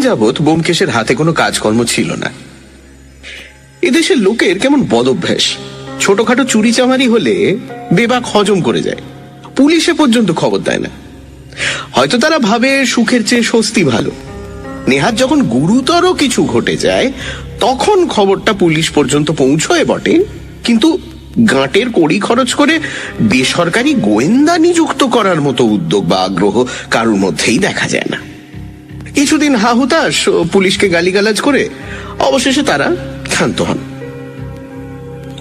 যাবৎ ব্যোমকেশের হাতে কোনো কাজকর্ম ছিল না। এদেশের লোকের কেমন বদভ্যাস, ছোটখাটো চুরি চামারি হলে বেবাক হজম করে যায়, পুলিশে পর্যন্ত খবর দেয় না। হয়তো তারা ভাবে সুখের চেয়ে স্বস্তি ভালো। নেহাত যখন গুরুতর কিছু ঘটে যায় তখন খবরটা পুলিশ পর্যন্ত পৌঁছয় বটে, কিন্তু গাঁটের কড়ি খরচ করে বেসরকারি গোয়েন্দা নিযুক্ত করার মতো উদ্যোগ বা আগ্রহ কারোর মধ্যেই দেখা যায় না। কিছুদিন হাহুতাশ পুলিশকে গালিগালাজ করে অবশেষে তারা ক্ষান্ত হন।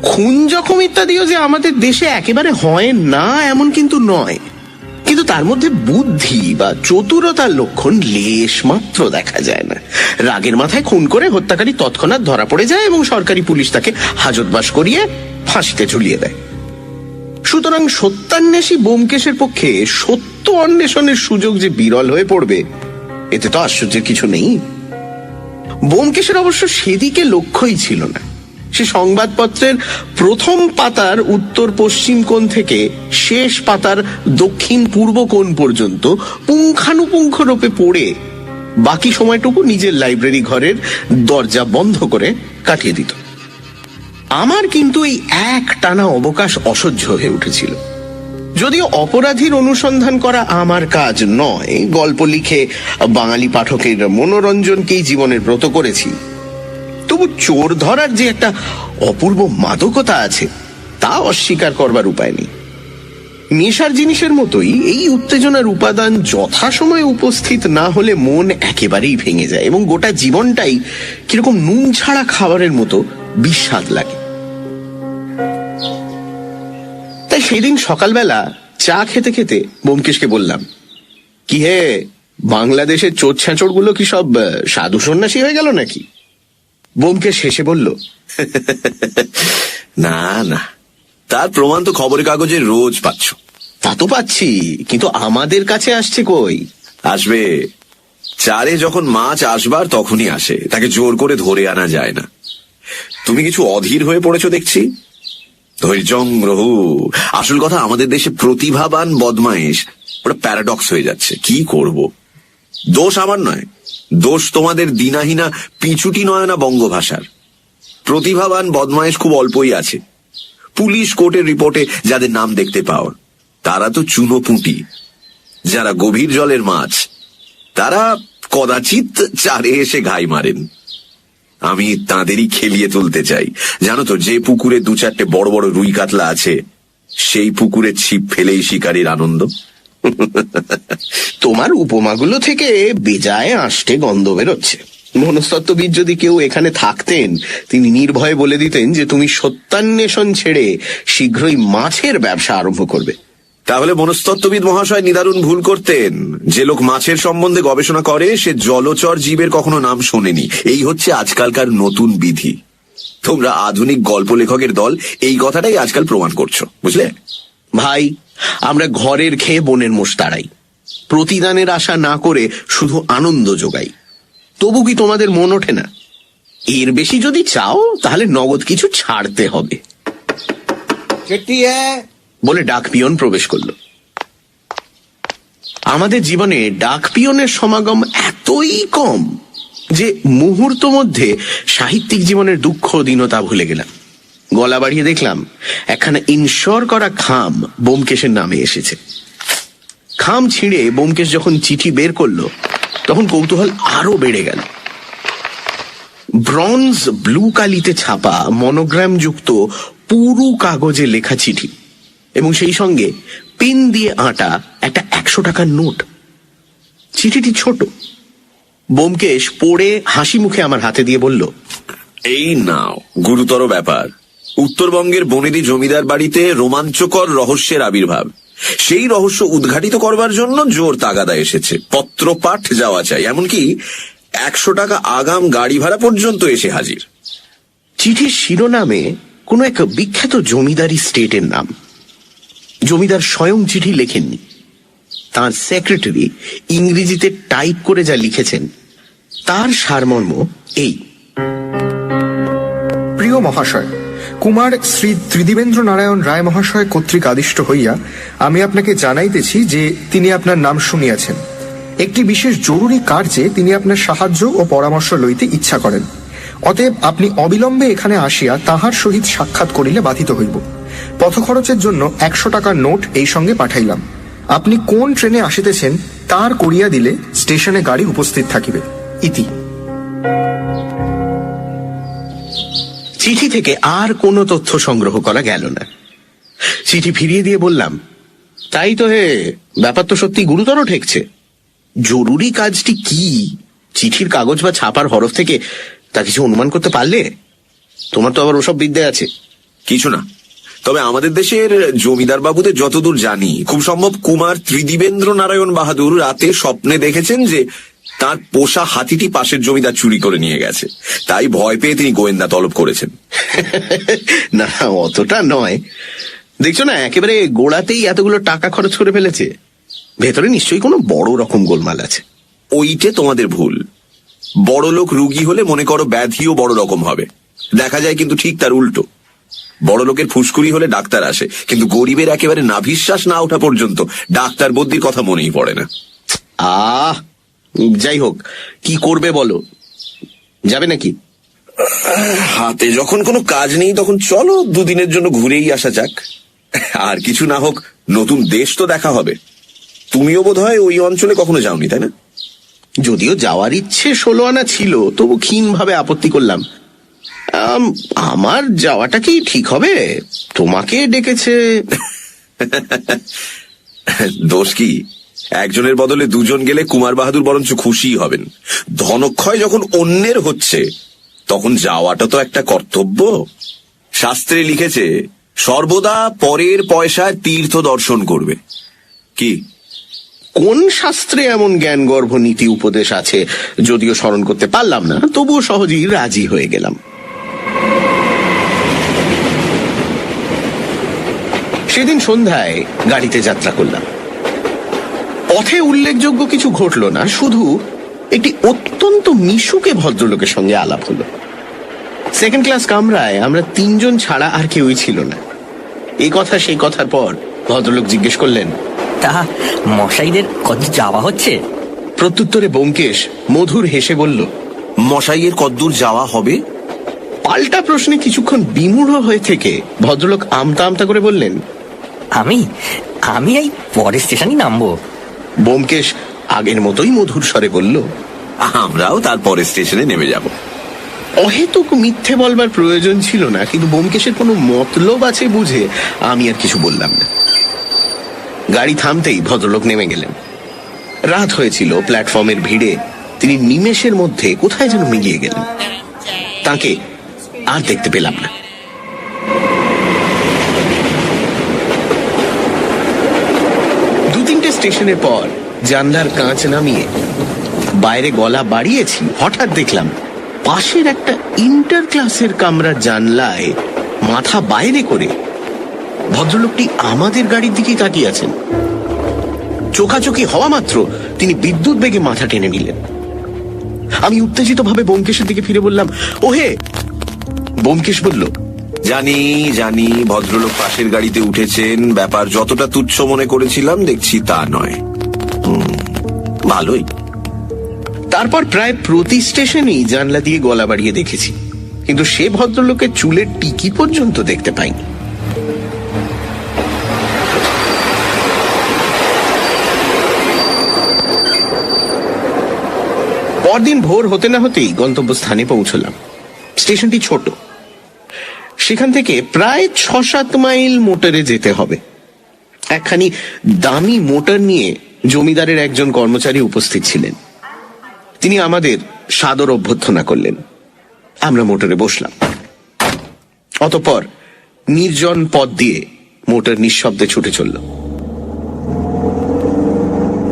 খুন জখম ইত্যাদিও যে আমাদের দেশে একেবারে হয় না এমন কিন্তু নয়, কিন্তু তার মধ্যে বুদ্ধি বা চতুরতার লক্ষণ লেশ মাত্র দেখা যায় না। রাগের মাথায় খুন করে হত্যাকারী তৎক্ষণাৎ ধরা পড়ে যায় এবং সরকারি পুলিশ তাকে হাজতবাস করিয়ে ফাঁসিতে ঝুলিয়ে দেয়। সুতরাং সত্যান্বেষী ব্যোমকেশের পক্ষে সত্য অন্বেষণের সুযোগ যে বিরল হয়ে পড়বে এতে তো আশ্চর্যের কিছু নেই। ব্যোমকেশের অবশ্য সেদিকে লক্ষ্যই ছিল না। সে সংবাদপত্রের প্রথম পাতার উত্তর পশ্চিম কোণ থেকে শেষ পাতার দক্ষিণ পূর্ব কোণ পর্যন্ত পুঙ্খানুপুঙ্খ রূপে পড়ে বাকি সময়টুকু নিজের লাইব্রেরি ঘরের দরজা বন্ধ করে কাটিয়ে দিত। আমার কিন্তু এই এক টানা অবকাশ অসহ্য হয়ে উঠেছিল। যদিও অপরাধীর অনুসন্ধান করা আমার কাজ নয়, গল্প লিখে বাঙালি পাঠকের মনোরঞ্জনকেই জীবনের ব্রত করেছি, তবু চোর ধরার যে একটা অপূর্ব মাদকতা আছে তা অস্বীকার করবার উপায় নেই। নেশার জিনিসের মতোই এই উত্তেজনার উপাদান যথাসময়ে উপস্থিত না হলে মন একেবারেই ভেঙে যায় এবং গোটা জীবনটাই কিরকম নুন ছাড়া খাবারের মতো বিস্বাদ লাগে। তাই সেদিন সকালবেলা চা খেতে খেতে ব্যোমকেশকে বললাম, কি হে, বাংলাদেশের চোর ছ্যাঁচড় গুলো কি সব সাধু সন্ন্যাসী হয়ে গেল নাকি? ব্যোমকেশ হেসে বলল, না না, তার প্রমাণ তো খবরের কাগজে রোজ পাচ্ছ। তা তো পাচ্ছি, কিন্তু আমাদের কাছে আসছে কই? আসবে, চারে যখন মাছ আসবার তখনই আসে, তাকে জোর করে ধরে আনা যায় না। তুমি কিছু অধীর হয়ে পড়েছো দেখছি। ধৈর্যং রহু। আসল কথা, আমাদের দেশে প্রতিভাবান বদমাইশ ওটা প্যারাডক্স হয়ে যাচ্ছে। কি করব? দোষ আমার নয়, দোষ তোমাদের দিনাহিনা পিছুটি নয় না বঙ্গভাষার। প্রতিভাবান বদমাইশ খুব অল্পই আছে। পুলিশ কোর্টের রিপোর্টে যাদের নাম দেখতে পাও তারা তো চুনোপুঁটি। যারা গভীর জলের মাছ তারা কদাচিৎ চারে এসে ঘাই মারেন। আমি তাঁদেরই খেলিয়ে তুলতে চাই। জানো তো, যে পুকুরে দু চারটে বড় বড় রুই কাতলা আছে সেই পুকুরে ছিপ ফেলেই শিকারীর আনন্দ। তোমার উপমাগুলো থেকে বেজায় আষ্টে গন্ধ বেরোচ্ছে। মনস্তত্ত্ববিদ যদি কেউ এখানে থাকতেন তিনি নির্ভয়ে বলে দিতেন যে তুমি সত্যান্বেষণ ছেড়ে শীঘ্রই মাছের ব্যবসা আরম্ভ করবে। তাহলে মনস্তত্ত্ববিদ মহাশয় নিদারুণ ভুল করতেন। যে লোক মাছের সম্বন্ধে গবেষণা করে সে জলচর জীবের কখনো নাম শোনেনি। এই হচ্ছে আজকালকার নতুন বিধি। তোমরা আধুনিক গল্প লেখকের দল এই কথাটাই আজকাল প্রমাণ করছো, বুঝলে? ভাই, আমরা ঘরের খেয়ে বনের মোষ তাড়াই, প্রতিদানের আশা না করে শুধু আনন্দ যোগাই। তবু কি তোমাদের মন ওঠে না? এর বেশি যদি চাও তাহলে নগদ কিছু ছাড়তে হবে। বলে ডাক পিয়ন প্রবেশ করল। আমাদের জীবনে ডাক পিয়নের সমাগম এতই কম যে মুহূর্ত মধ্যে সাহিত্যিক জীবনের দুঃখ দীনতা ভুলে গেলাম। গলা বাড়িয়ে দেখলাম একখানা ইনশোর করা খাম ব্যোমকেশের নামে এসেছে। খাম ছিঁড়ে ব্যোমকেশ যখন চিঠি বের করলো তখন কৌতূহল আরো বেড়ে গেল। ব্রঞ্জ ব্লু কালিতে ছাপা মনোগ্রাম যুক্ত পুরু কাগজে লেখা চিঠি এবং সেই সঙ্গে পেন দিয়ে আঁটা একটা 100 টাকার নোট। চিঠিটি ছোট। ব্যোমকেশ পড়ে হাসি মুখে আমার হাতে দিয়ে বলল, এই নাও, গুরুতর ব্যাপার। উত্তরবঙ্গের বনেদি জমিদার বাড়িতে রোমাঞ্চকর রহস্যের আবির্ভাব। সেই রহস্য উদ্ঘাটিত করবার জন্য জোর তাগাদা এসেছে। পত্রপাঠ যাওয়া চাই, এমনকি 100 টাকা আগাম গাড়ি ভাড়া পর্যন্ত এসে হাজির। চিঠির শিরোনামে কোন এক বিখ্যাত জমিদারি স্টেটের নাম। জমিদার স্বয়ং চিঠি লেখেননি, তার সেক্রেটারি ইংরেজিতে টাইপ করে যা লিখেছেন তার সারমর্ম এই: প্রিয় মহাশয়, কুমার শ্রী ত্রিদিবেন্দ্র নারায়ণ রায় মহাশয় কর্তৃক আদিষ্ট হইয়া আমি আপনাকে জানাইতেছি যে তিনি আপনার নাম শুনিয়াছেন একটি বিশেষ জরুরি কার্যে তিনি আপনার সাহায্য ও পরামর্শ লইতে ইচ্ছা করেন। অতএব আপনি অবিলম্বে এখানে আসিয়া তাহার সহিত সাক্ষাৎ করিলে বাধিত হইব। পথখরচের জন্য 100 টাকার নোট এই সঙ্গে পাঠাইলাম। আপনি কোন ট্রেনে আসিতেছেন তার করিয়া দিলে স্টেশনে গাড়ি উপস্থিত থাকিবে। ইতি। চিঠি থেকে আর কোনো তথ্য সংগ্রহ করা গেল না। চিঠি ফিরিয়ে দিয়ে বললাম, তাই তো হে, ব্যাপার তো সত্যি গুরুতর ঠেকছে। জরুরি কাজটি কি চিঠির কাগজ বা ছাপার হরফ থেকে তা কিছু অনুমান করতে পারলে? তোমার তো আবার ওসব বিদ্যে আছে। কিছু না, তবে আমাদের দেশের জমিদার বাবুদের যতদূর জানি, খুব সম্ভব কুমার ত্রিদিবেন্দ্র নারায়ণ বাহাদুর রাতে স্বপ্নে দেখেছেন যে তার পোষা হাতিটি পাশের জমিদার চুরি করে নিয়ে গেছে। তাই ভয় পেয়ে তিনি গোয়েন্দা তলব করেছেন। না, অতটা নয়। দেখছো না, একেবারে গোড়াতেই এতগুলো টাকা খরচ করে ফেলেছে। ভেতরে নিশ্চয়ই কোনো বড় রকম গোলমাল আছে। ওইটে তোমাদের ভুল। বড় লোক রুগী হলে মনে করো ব্যাধিও বড় রকম হবে। দেখা যায় কিন্তু ঠিক তার উল্টো। বড় লোকের ফুসকুড়ি হলে ডাক্তার আসে, কিন্তু গরিবের একেবারে নাভিশ্বাস না ওঠা পর্যন্ত ডাক্তার বদ্যির কথা মনেই পড়ে না। যাই হোক, কি করবে বলো? যাবে নাকি? হাতে যখন কোনো কাজ নেই তখন চলো দুদিনের জন্য ঘুরেই আসা যাক। আর কিছু না হোক, নতুন দেশ তো দেখা হবে। তুমিও বোধহয় ওই অঞ্চলে কখনো যাওনি, তাই না? যদিও যাওয়ার ইচ্ছে 16 আনা ছিল, তবু ক্ষীণভাবে আপত্তি করলাম। আমার যাওয়াটা কি ঠিক হবে? তোমাকে ডেকেছে। দোষ কি? একজনের বদলে দুজন গেলে কুমার বাহাদুর বরঞ্চ খুশি হবেন। ধনক্ষয় যখন অন্যের হচ্ছে তখন যাওয়াটা তো একটা কর্তব্য। শাস্ত্রে লিখেছে সর্বদা পরের পয়সায় তীর্থ দর্শন করবে। কি? কোন শাস্ত্রে এমন জ্ঞান গর্ভ নীতি উপদেশ আছে যদিও স্মরণ করতে পারলাম না, তবুও সহজেই রাজি হয়ে গেলাম। সেদিন সন্ধ্যায় গাড়িতে যাত্রা করলাম। পথে উল্লেখযোগ্য কিছু ঘটল না, শুধু একটি অত্যন্ত মিশুকে ভদ্রলোকের সঙ্গে আলাপ হলো। সেকেন্ড ক্লাস কামরায় আমরা 3 জন ছাড়া আর কেউই ছিল না। এই কথা সেই কথার পর ভদ্রলোক জিজ্ঞেস করলেন, তা মশাইদের কত যাওয়া হচ্ছে? প্রত্যুত্তরে ব্যোমকেশ মধুর হেসে বলল, মশাইয়ের কদ্দূর যাওয়া হবে? পাল্টা প্রশ্নে কিছুক্ষণ বিমূঢ় হয়ে থেকে ভদ্রলোক আমতা আমতা করে বললেন, আমি এই পরের স্টেশনই নামবো। ব্যোমকেশ আগের মতোই মধুর স্বরে বলল, আমরাও তারপরে স্টেশনে নেমে যাব। অহেতুক মিথ্যে বলবার প্রয়োজন ছিল না, কিন্তু ব্যোমকেশের কোনো মতলব আছে বুঝে আমি আর কিছু বললাম না। গাড়ি থামতেই ভদ্রলোক নেমে গেলেন। রাত হয়েছিল। প্ল্যাটফর্মের ভিড়ে তিনি নিমেষের মধ্যে কোথায় যেন মিলিয়ে গেলেন। তাকে আর দেখতে পেলাম না। 2-3টে স্টেশনের পর জানলার কাঁচ নামিয়ে বাইরে গলা বাড়িয়েছি, হঠাৎ দেখলাম পাশের একটা ইন্টার ক্লাসের কামরার জানলায় মাথা বাইরে করে ভদ্রলোকটি আমাদের গাড়ির দিকেই তাকিয়ে আছেন। চোখাচোখি হওয়া মাত্র তিনি বিদ্যুৎ বেগে মাথা টেনে নিলেন। আমি উত্তেজিত ভাবে ব্যোমকেশের দিকে ফিরে বললাম, ওহে। ব্যোমকেশ বলল, জানি জানি ভদ্রলোক পাশের গাড়িতে উঠেছেন। ব্যাপার যতটা তুচ্ছ মনে করেছিলাম দেখছি তা নয়। ভালোই। তারপর প্রায় প্রতি স্টেশনেই জানলা দিয়ে গলা বাড়িয়ে দেখেছি, কিন্তু সে ভদ্রলোকের চুলের টিকি পর্যন্ত দেখতে পাইনি। পরদিন ভোর হতে না হতেই গন্তব্যস্থানে পৌঁছলাম। স্টেশনটি ছোট। সেখান থেকে প্রায় 6-7 মাইল মোটরে যেতে হবে। একখানি দামি মোটর নিয়ে জমিদারের একজন কর্মচারী উপস্থিত ছিলেন। তিনি আমাদের সাদর অভ্যর্থনা করলেন। আমরা মোটরে বসলাম। অতঃপর নির্জন পথ দিয়ে মোটর নিঃশব্দে ছুটে চলল।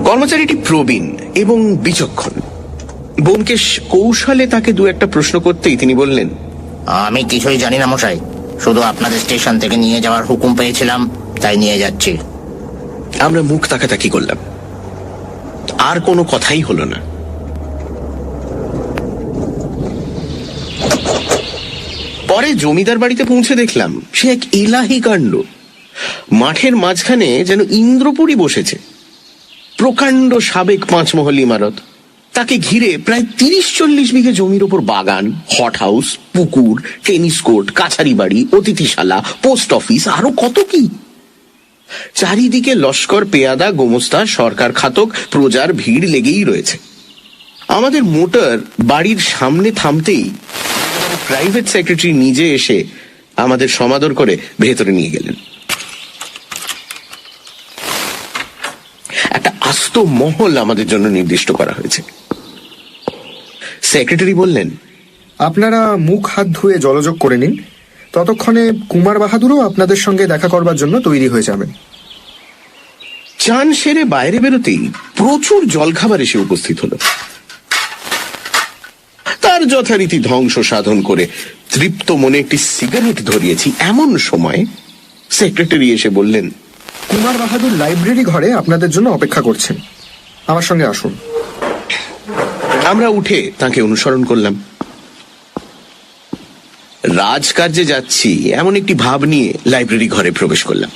কর্মচারীটি প্রবীণ এবং বিচক্ষণ। ব্যোমকেশ কৌশলে তাকে 2-একটা প্রশ্ন করতেই তিনি বললেন, আমি কিছুই জানি না মশাই, শুধু আপনাদের স্টেশন থেকে নিয়ে যাওয়ার হুকুম পেয়েছিলাম, তাই নিয়ে যাচ্ছি। আমরা মুখ তাকাতাকি করলাম। আর কোনো কথাই হলো না। পরে জমিদার বাড়িতে পৌঁছে দেখলাম সে এক এলাহি কাণ্ড। মাঠের মাঝখানে যেন ইন্দ্রপুরী বসেছে। প্রকাণ্ড সাবেক 5 মহল ইমারত, তাকে ঘিরে প্রায় 30-40 বিঘে জমির ওপর বাগান, হট হাউস, পুকুর, টেনিস কোর্ট, কাছারি বাড়ি, অতিথিশালা, পোস্ট অফিস, আরো কত কি। চারিদিকে লস্কর, পেয়াদা, গোমস্তা, সরকার খাতক, প্রজার ভিড় লেগেই রয়েছে। আমাদের মোটর বাড়ির সামনে থামতেই প্রাইভেট সেক্রেটারি নিজে এসে আমাদের সমাদর করে ভেতরে নিয়ে গেলেন। একটা আস্ত মহল আমাদের জন্য নির্দিষ্ট করা হয়েছে। সেক্রেটারি বললেন, আপনারা মুখ হাত ধুয়ে জলযোগ করে নিন, ততক্ষণে কুমার বাহাদুরও আপনাদের সঙ্গে দেখা করবার জন্য তৈরি হয়ে যাবেন। চান সেরে বাইরে বেরোতেই প্রচুর জলখাবার এসে উপস্থিত হলো। তার যথারীতি ধ্বংস সাধন করে তৃপ্ত মনে একটি সিগারেট ধরিয়েছি, এমন সময় সেক্রেটারি এসে বললেন, কুমার বাহাদুর লাইব্রেরি ঘরে আপনাদের জন্য অপেক্ষা করছেন, আমার সঙ্গে আসুন। আমরা উঠে তাকে অনুসরণ করলাম। রাজকার্যে যাচ্ছি এমন একটি ভাব নিয়ে লাইব্রেরি ঘরে প্রবেশ করলাম।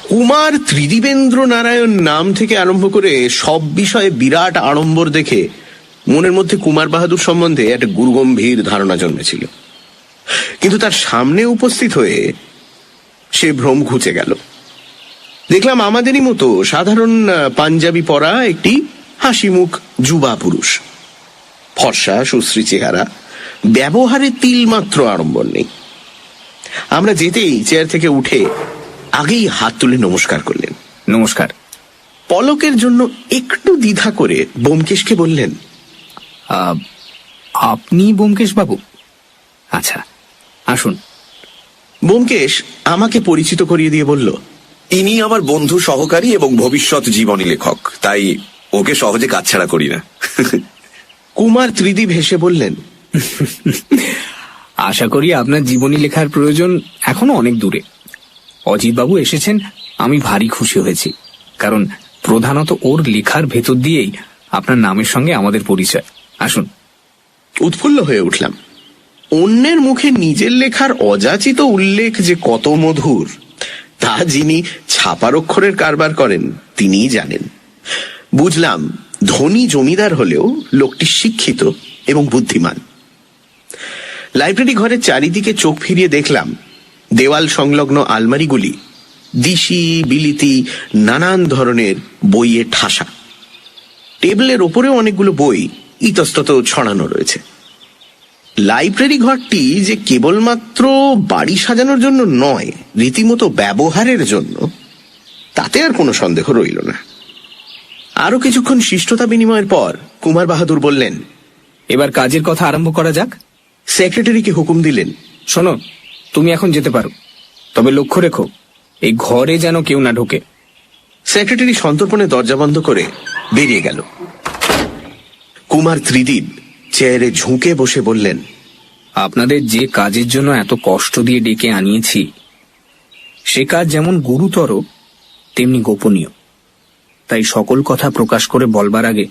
কুমার ত্রিদিবেন্দ্র নারায়ণ নাম থেকে আরম্ভ করে সব বিষয়ে বিরাট আড়ম্বর দেখে মনের মধ্যে কুমার বাহাদুর সম্বন্ধে একটা গুরুগম্ভীর ধারণা জন্মেছিল, কিন্তু তার সামনে উপস্থিত হয়ে সে ভ্রম ঘুচে গেল। দেখলাম আমাদেরই মতো সাধারণ পাঞ্জাবি পরা একটি হাসিমুখ যুবা পুরুষ, ফর্সা সুশ্রী চেহারা, ব্যবহারে তিলমাত্র আড়ম্বর নেই। আমরা যেতেই চেয়ার থেকে উঠে আগেই হাত তুলে নমস্কার করলেন। নমস্কার। পলকের জন্য একটু দ্বিধা করে ব্যোমকেশকে বললেন, আপনি ব্যোমকেশ বাবু? আচ্ছা, আসুন। ব্যোমকেশ আমাকে পরিচিত করিয়ে দিয়ে বলল, ইনি আমার বন্ধু সহকারী এবং ভবিষ্যৎ জীবনী লেখক, তাই ওকে সহজে কাছছাড়া করি না। কুমার ত্রিদিব হেসে বললেন, আশা করি আপনার জীবনী লেখার প্রয়োজন এখনো অনেক দূরে। অজিত বাবু এসেছেন, আমি ভারী খুশি হয়েছি, কারণ প্রধানত ওর লেখার ভেতর দিয়েই আপনার নামের সঙ্গে আমাদের পরিচয়। আসুন। উৎফুল্ল হয়ে উঠলাম। অন্যের মুখে নিজের লেখার অযাচিত উল্লেখ যে কত মধুর, তা যিনি ছাপার অক্ষরের কারবার করেন তিনিই জানেন। বুঝলাম ধনী জমিদার হলেও লোকটি শিক্ষিত এবং বুদ্ধিমান। লাইব্রেরি ঘরের চারিদিকে চোখ ফিরিয়ে দেখলাম দেওয়াল সংলগ্ন আলমারিগুলি দিশি বিলিতি নানান ধরনের বইয়ে ঠাসা। টেবিলের ওপরেও অনেকগুলো বই ইতস্তত ছড়ানো রয়েছে। লাইব্রেরি ঘরটি যে কেবলমাত্র বাড়ি সাজানোর জন্য নয়, রীতিমতো ব্যবহারের জন্য, তাতে আর কোনো সন্দেহ রইল না। আরো কিছুক্ষণ শিষ্টতা বিনিময়ের পর কুমার বাহাদুর বললেন, এবার কাজের কথা আরম্ভ করা যাক। সেক্রেটারিকে হুকুম দিলেন, শোনো, তুমি এখন যেতে পারো, তবে লক্ষ্য রেখো এই ঘরে যেন কেউ না ঢোকে। সেক্রেটারি সন্তর্পণে দরজা বন্ধ করে বেরিয়ে গেল। কুমার ত্রিদিব চেয়ারে ঝুঁকে বসে বললেন, আপনাদের যে কাজের জন্য এত কষ্ট দিয়ে ডেকে আনিয়েছি, সে কাজ যেমন গুরুতর তেমনি গোপনীয়। তাই সকল কথা প্রকাশ করে বলবার আগে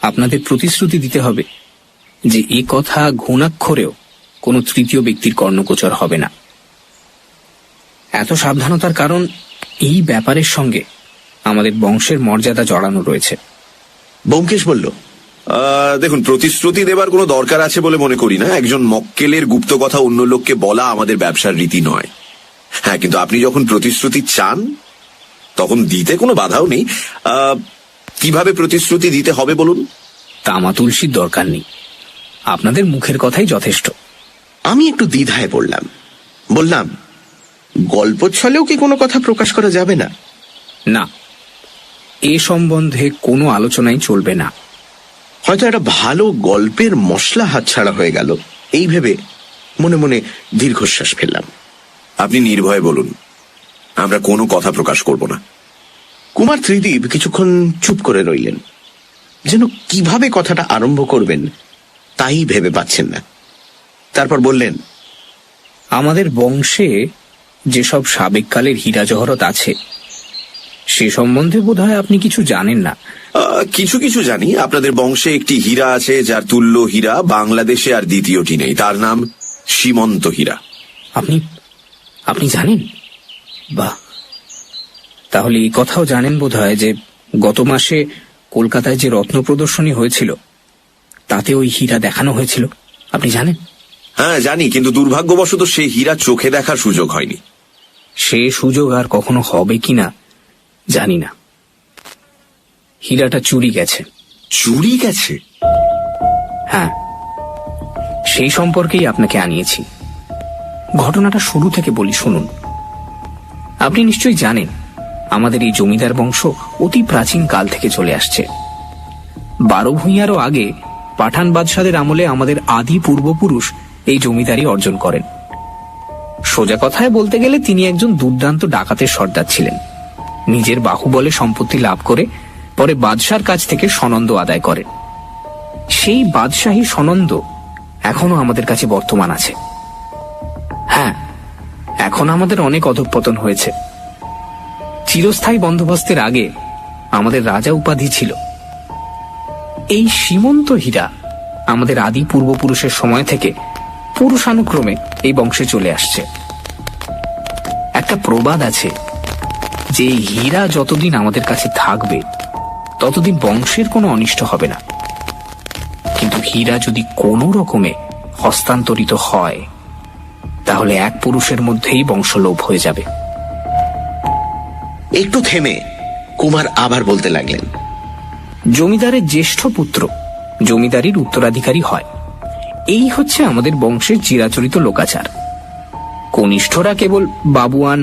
আপনাদের প্রতিশ্রুতি দিতে হবে যে এ কথা ঘুণাক্ষরেও কোনো তৃতীয় ব্যক্তির কর্ণগোচর হবে না। এত সাবধানতার কারণ এই ব্যাপারের সঙ্গে আমাদের বংশের মর্যাদা জড়ানো রয়েছে। ব্যোমকেশ বলল, দেখুন, প্রতিশ্রুতি দেবার কোনো দরকার আছে বলে মনে করি না। একজন মক্কেলের গুপ্ত কথা অন্য লোককে বলা আমাদের ব্যবসার রীতি নয়। হ্যাঁ, কিন্তু আপনি যখন প্রতিশ্রুতি চান তখন দিতে কোনো বাধাও নেই। কিভাবে প্রতিশ্রুতি দিতে হবে বলুন? তামা তুলসীর দরকার নেই, আপনাদের মুখের কথাই যথেষ্ট। আমি একটু দ্বিধায় পড়লাম। বললাম, গল্প ছলেও কি কোনো কথা প্রকাশ করা যাবে না? না, এ সম্বন্ধে কোনো আলোচনাই চলবে না। হয়তো একটা ভালো গল্পের মশলা হাতছাড়া হয়ে গেল, এই ভেবে মনে মনে দীর্ঘশ্বাস ফেললাম। আপনি নির্ভয়ে বলুন, আমরা কোনো কথা প্রকাশ করব না। কুমার ত্রিদিব কিছুক্ষণ চুপ করে রইলেন, যেন কিভাবে কথাটা আরম্ভ করবেন তাই ভেবে পাচ্ছেন না। তারপর বললেন, আমাদের বংশে যেসব সাবেককালের হীরা জহরত আছে সে সম্বন্ধে বোধহয় আপনি কিছু জানেন না। কিছু কিছু জানি। আপনাদের বংশে একটি হীরা আছে যার তুল্য হীরা বাংলাদেশে আর দ্বিতীয়টি নেই। তার নাম সীমন্ত হীরা। আপনি আপনি জানেন? বাহ, তাহলে এই কথাও জানেন বোধহয় যে গত মাসে কলকাতায় যে রত্ন প্রদর্শনী হয়েছিল তাতে ওই হীরা দেখানো হয়েছিল, আপনি জানেন? হ্যাঁ জানি, কিন্তু দুর্ভাগ্যবশত সেই হীরা চোখে দেখার সুযোগ হয়নি। সে সুযোগ আর কখনো হবে কিনা জানি না। হীরাটা চুরি গেছে। চুরি গেছে? হ্যাঁ, সেই সম্পর্কেই আপনাকে আনিয়েছি। ঘটনাটা শুরু থেকে বলি, শুনুন। আপনি নিশ্চয়ই জানেন আমাদের এই জমিদার বংশ অতি প্রাচীন কাল থেকে চলে আসছে। 12 ভূঁইয়ারও আগে পাঠান বাদশাদের আমলে আমাদের আদি পূর্বপুরুষ এই জমিদারি অর্জন করেন। সোজা কথায় বলতে গেলে তিনি একজন দুর্দান্ত ডাকাতের সর্দার ছিলেন। নিজের বাহুবলে সম্পত্তি লাভ করে পরে বাদশার কাছ থেকে সনন্দ আদায় করেন। সেই বাদশাহী সনন্দ এখনো আমাদের কাছে বর্তমান আছে। হ্যাঁ, এখন আমাদের অনেক অধঃপতন হয়েছে। চিরস্থায়ী বন্দোবস্তের আগে আমাদের রাজা উপাধি ছিল। এই সীমন্ত হীরা আমাদের আদি পূর্বপুরুষের সময় থেকে পুরুষানুক্রমে এই বংশে চলে আসছে। একটা প্রবাদ আছে যে এই হীরা যতদিন আমাদের কাছে থাকবে ততদিন বংশের কোনো অনিষ্ট হবে না, কিন্তু হীরা যদি কোনো রকমে হস্তান্তরিত হয় তাহলে এক পুরুষের মধ্যেই বংশলোপ হয়ে যাবে। একটু থেমে কুমার আবার বলতে লাগলেন, জমিদারের জ্যেষ্ঠ পুত্র জমিদারির উত্তরাধিকারী হয়, এই হচ্ছে আমাদের বংশের চিরাচরিত লোকাচার। কনিষ্ঠরা কেবল বাবুয়ান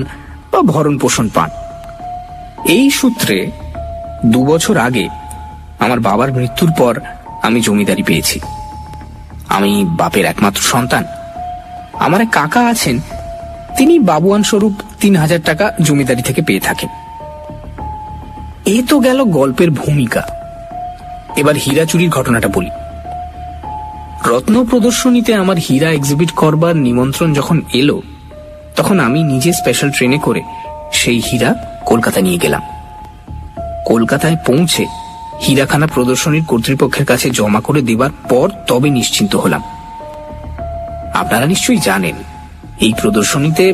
বা ভরণ পোষণ পান। এই সূত্রে 2 বছর আগে আমার বাবার মৃত্যুর পর আমি জমিদারি পেয়েছি। আমি বাপের একমাত্র সন্তান। আমার এক কাকা আছেন, তিনি বাবুয়ান স্বরূপ 3000 টাকা জমিদারি থেকে পেয়ে থাকেন। এ তো গেল গল্পের ভূমিকা। এবার হীরা চুরির ঘটনাটা বলি। রত্ন প্রদর্শনীতে আমার হীরা এক্সিবিট করবার নিমন্ত্রণ যখন এলো তখন আমি নিজে স্পেশাল ট্রেনে করে সেই হীরা কলকাতা নিয়ে গেলাম। কলকাতায় পৌঁছে হীরাখানা প্রদর্শনীর কর্তৃপক্ষের কাছে জমা করে দেবার পর তবে নিশ্চিন্ত হলাম। আপনারা নিশ্চয়ই জানেন এই প্রদর্শনীতে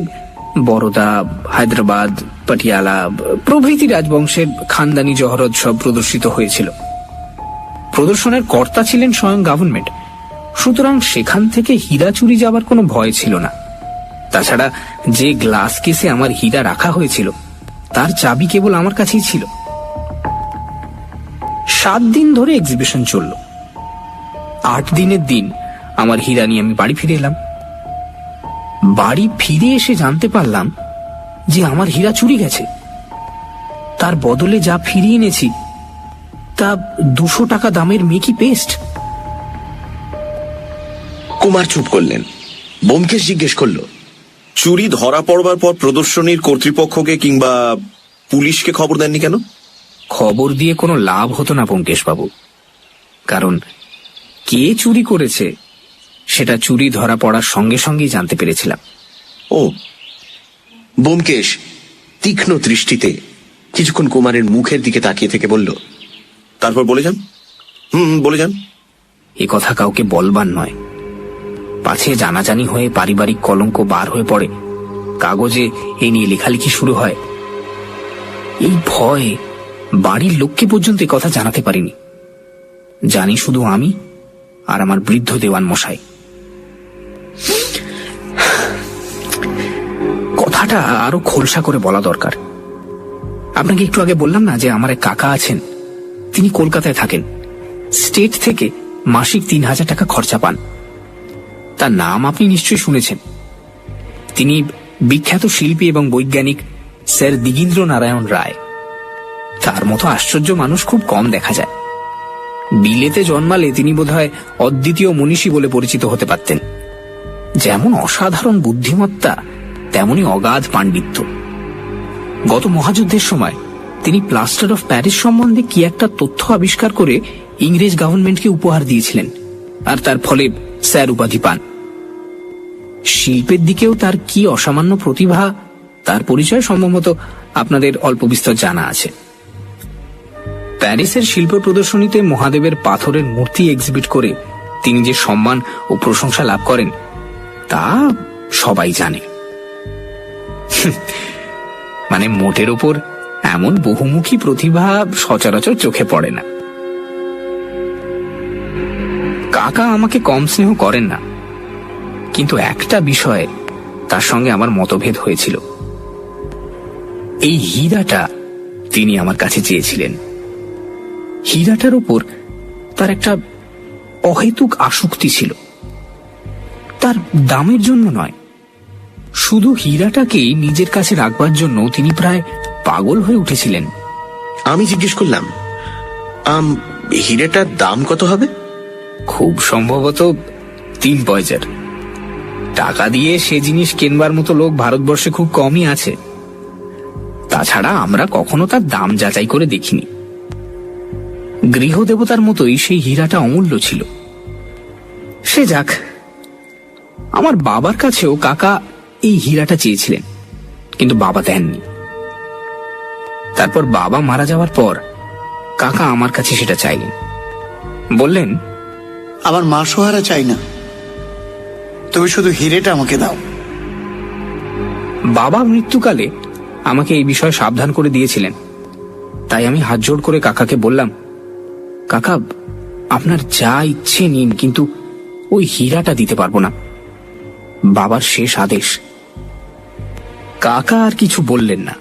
বরোদা, হায়দ্রাবাদ, পাটিয়ালা প্রভৃতি রাজবংশের খানদানি জহরত সব প্রদর্শিত হয়েছিল। প্রদর্শনের কর্তা ছিলেন স্বয়ং গভর্নমেন্ট, সুতরাং সেখান থেকে হীরা চুরি যাবার কোনো ভয় ছিল না। তাছাড়া যে গ্লাস কেসে আমার হীরা রাখা হয়েছিল তার চাবি কেবল আমার কাছেই ছিল। 7 দিন ধরে এক্সিবিশন চলল। 8 দিনের দিন আমার হীরা নিয়ে আমি বাড়ি ফিরে এলাম। বাড়ি ফিরে এসে জানতে পারলাম যে আমার হীরা চুরি গেছে। তার বদলে যা ফিরিয়ে এনেছি তা 200 টাকা দামের মেকি পেস্ট। কুমার চুপ করলেন। ব্যোমকেশ জিজ্ঞেস করলো, চুরি ধরা পড়বার পর প্রদর্শনীর কর্তৃপক্ষকে কিংবা পুলিশকে খবর দেননি কেন? খবর দিয়ে কোনো লাভ হতো না ব্যোমকেশ বাবু, কারণ কে চুরি করেছে সেটা চুরি ধরা পড়ার সঙ্গে সঙ্গেই জানতে পেরেছিলাম। ও। ব্যোমকেশ তীক্ষ্ণ দৃষ্টিতে কিছুক্ষণ কুমারের মুখের দিকে তাকিয়ে থেকে বলল, তারপর বলে যান। বলে যান। এ কথা কাউকে বলবার নয়, পাছে জানাজানি হয়ে পারিবারিক কলঙ্ক বার হয়ে পড়ে, কাগজে এ নিয়ে লেখালেখি শুরু হয়। এই ভয়ে বাড়ির লোককে পর্যন্ত এ কথা জানাতে পারিনি। জানি শুধু আমি আর আমার বৃদ্ধ দেওয়ান মশাই। কথাটা আরো খোলসা করে বলা দরকার। আপনাকে একটু আগে বললাম না যে আমার এক কাকা আছেন, তিনি কলকাতায় থাকেন। স্টেট থেকে মাসিক 3000 টাকা খরচা পান। তার নাম আপনি নিশ্চয়ই শুনেছেন। তিনি বিখ্যাত শিল্পী এবং বৈজ্ঞানিক স্যার দিগীন্দ্র নারায়ণ রায়। তার মতো আশ্চর্য মানুষ খুব কম দেখা যায়। বিলেতে জন্মালে তিনি বোধহয় অদ্বিতীয় মনীষী বলে পরিচিত হতে পারতেন। যেমন অসাধারণ বুদ্ধিমত্তা তেমনি অগাধ পাণ্ডিত্য। গত মহাযুদ্ধের সময় তিনি প্লাস্টার অফ প্যারিস সম্বন্ধে কি একটা তথ্য আবিষ্কার করে ইংরেজ গভর্নমেন্টকে উপহার দিয়েছিলেন, আর তার ফলে স্যার উপাধি পান। শিল্পের দিকেও তার কি অসামান্য প্রতিভা, তার পরিচয় সম্ভবত আপনাদের অল্প বিস্তর জানা আছে। প্যারিসের শিল্প প্রদর্শনীতে মহাদেবের পাথরের মূর্তি এক্সিবিট করে তিনি যে সম্মান ও প্রশংসা লাভ করেন তা সবাই জানে। মানে মোটের ওপর এমন বহুমুখী প্রতিভা সচরাচর চোখে পড়ে না। কাকা আমাকে কম স্নেহ করেন না, কিন্তু একটা বিষয়ে তার সঙ্গে আমার মতভেদ হয়েছিল। এই হীরাটা তিনি আমার কাছে চেয়েছিলেন। হীরাটার উপর তার একটা অহেতুক আসক্তি ছিল। তার দামের জন্য নয়, শুধু হীরাটাকেই নিজের কাছে রাখবার জন্য তিনি প্রায় পাগল হয়ে উঠেছিলেন। আমি জিজ্ঞেস করলাম, হিরেটার দাম কত হবে? খুব সম্ভবত 3 পয়সার। টাকা দিয়ে সে জিনিস কেনবার মতো লোক ভারতবর্ষে খুব কমই আছে। তাছাড়া আমরা কখনো তার দাম যাচাই করে দেখিনি। গৃহদেবতার মতোই সেই হীরাটা অমূল্য ছিল। সে যাক, আমার বাবার কাছেও কাকা এই হীরাটা চেয়েছিলেন, কিন্তু বাবা দেননি। তারপর বাবা মারা যাওয়ার পর কাকা আমার কাছে সেটা চাইলেন। বললেন, আমার মা সোহারা চাই না, তুমি শুধু হিরেটা আমাকে দাও। বাবা মৃত্যুকালে আমাকে এই বিষয়ে সাবধান করে দিয়েছিলেন। তাই আমি হাত জোড় করে কাকাকে বললাম, কাকা, আপনার যা ইচ্ছে নিন, কিন্তু ওই হীরাটা দিতে পারবো না। বাবার শেষ আদেশ। কাকা আর কিছু বললেন না,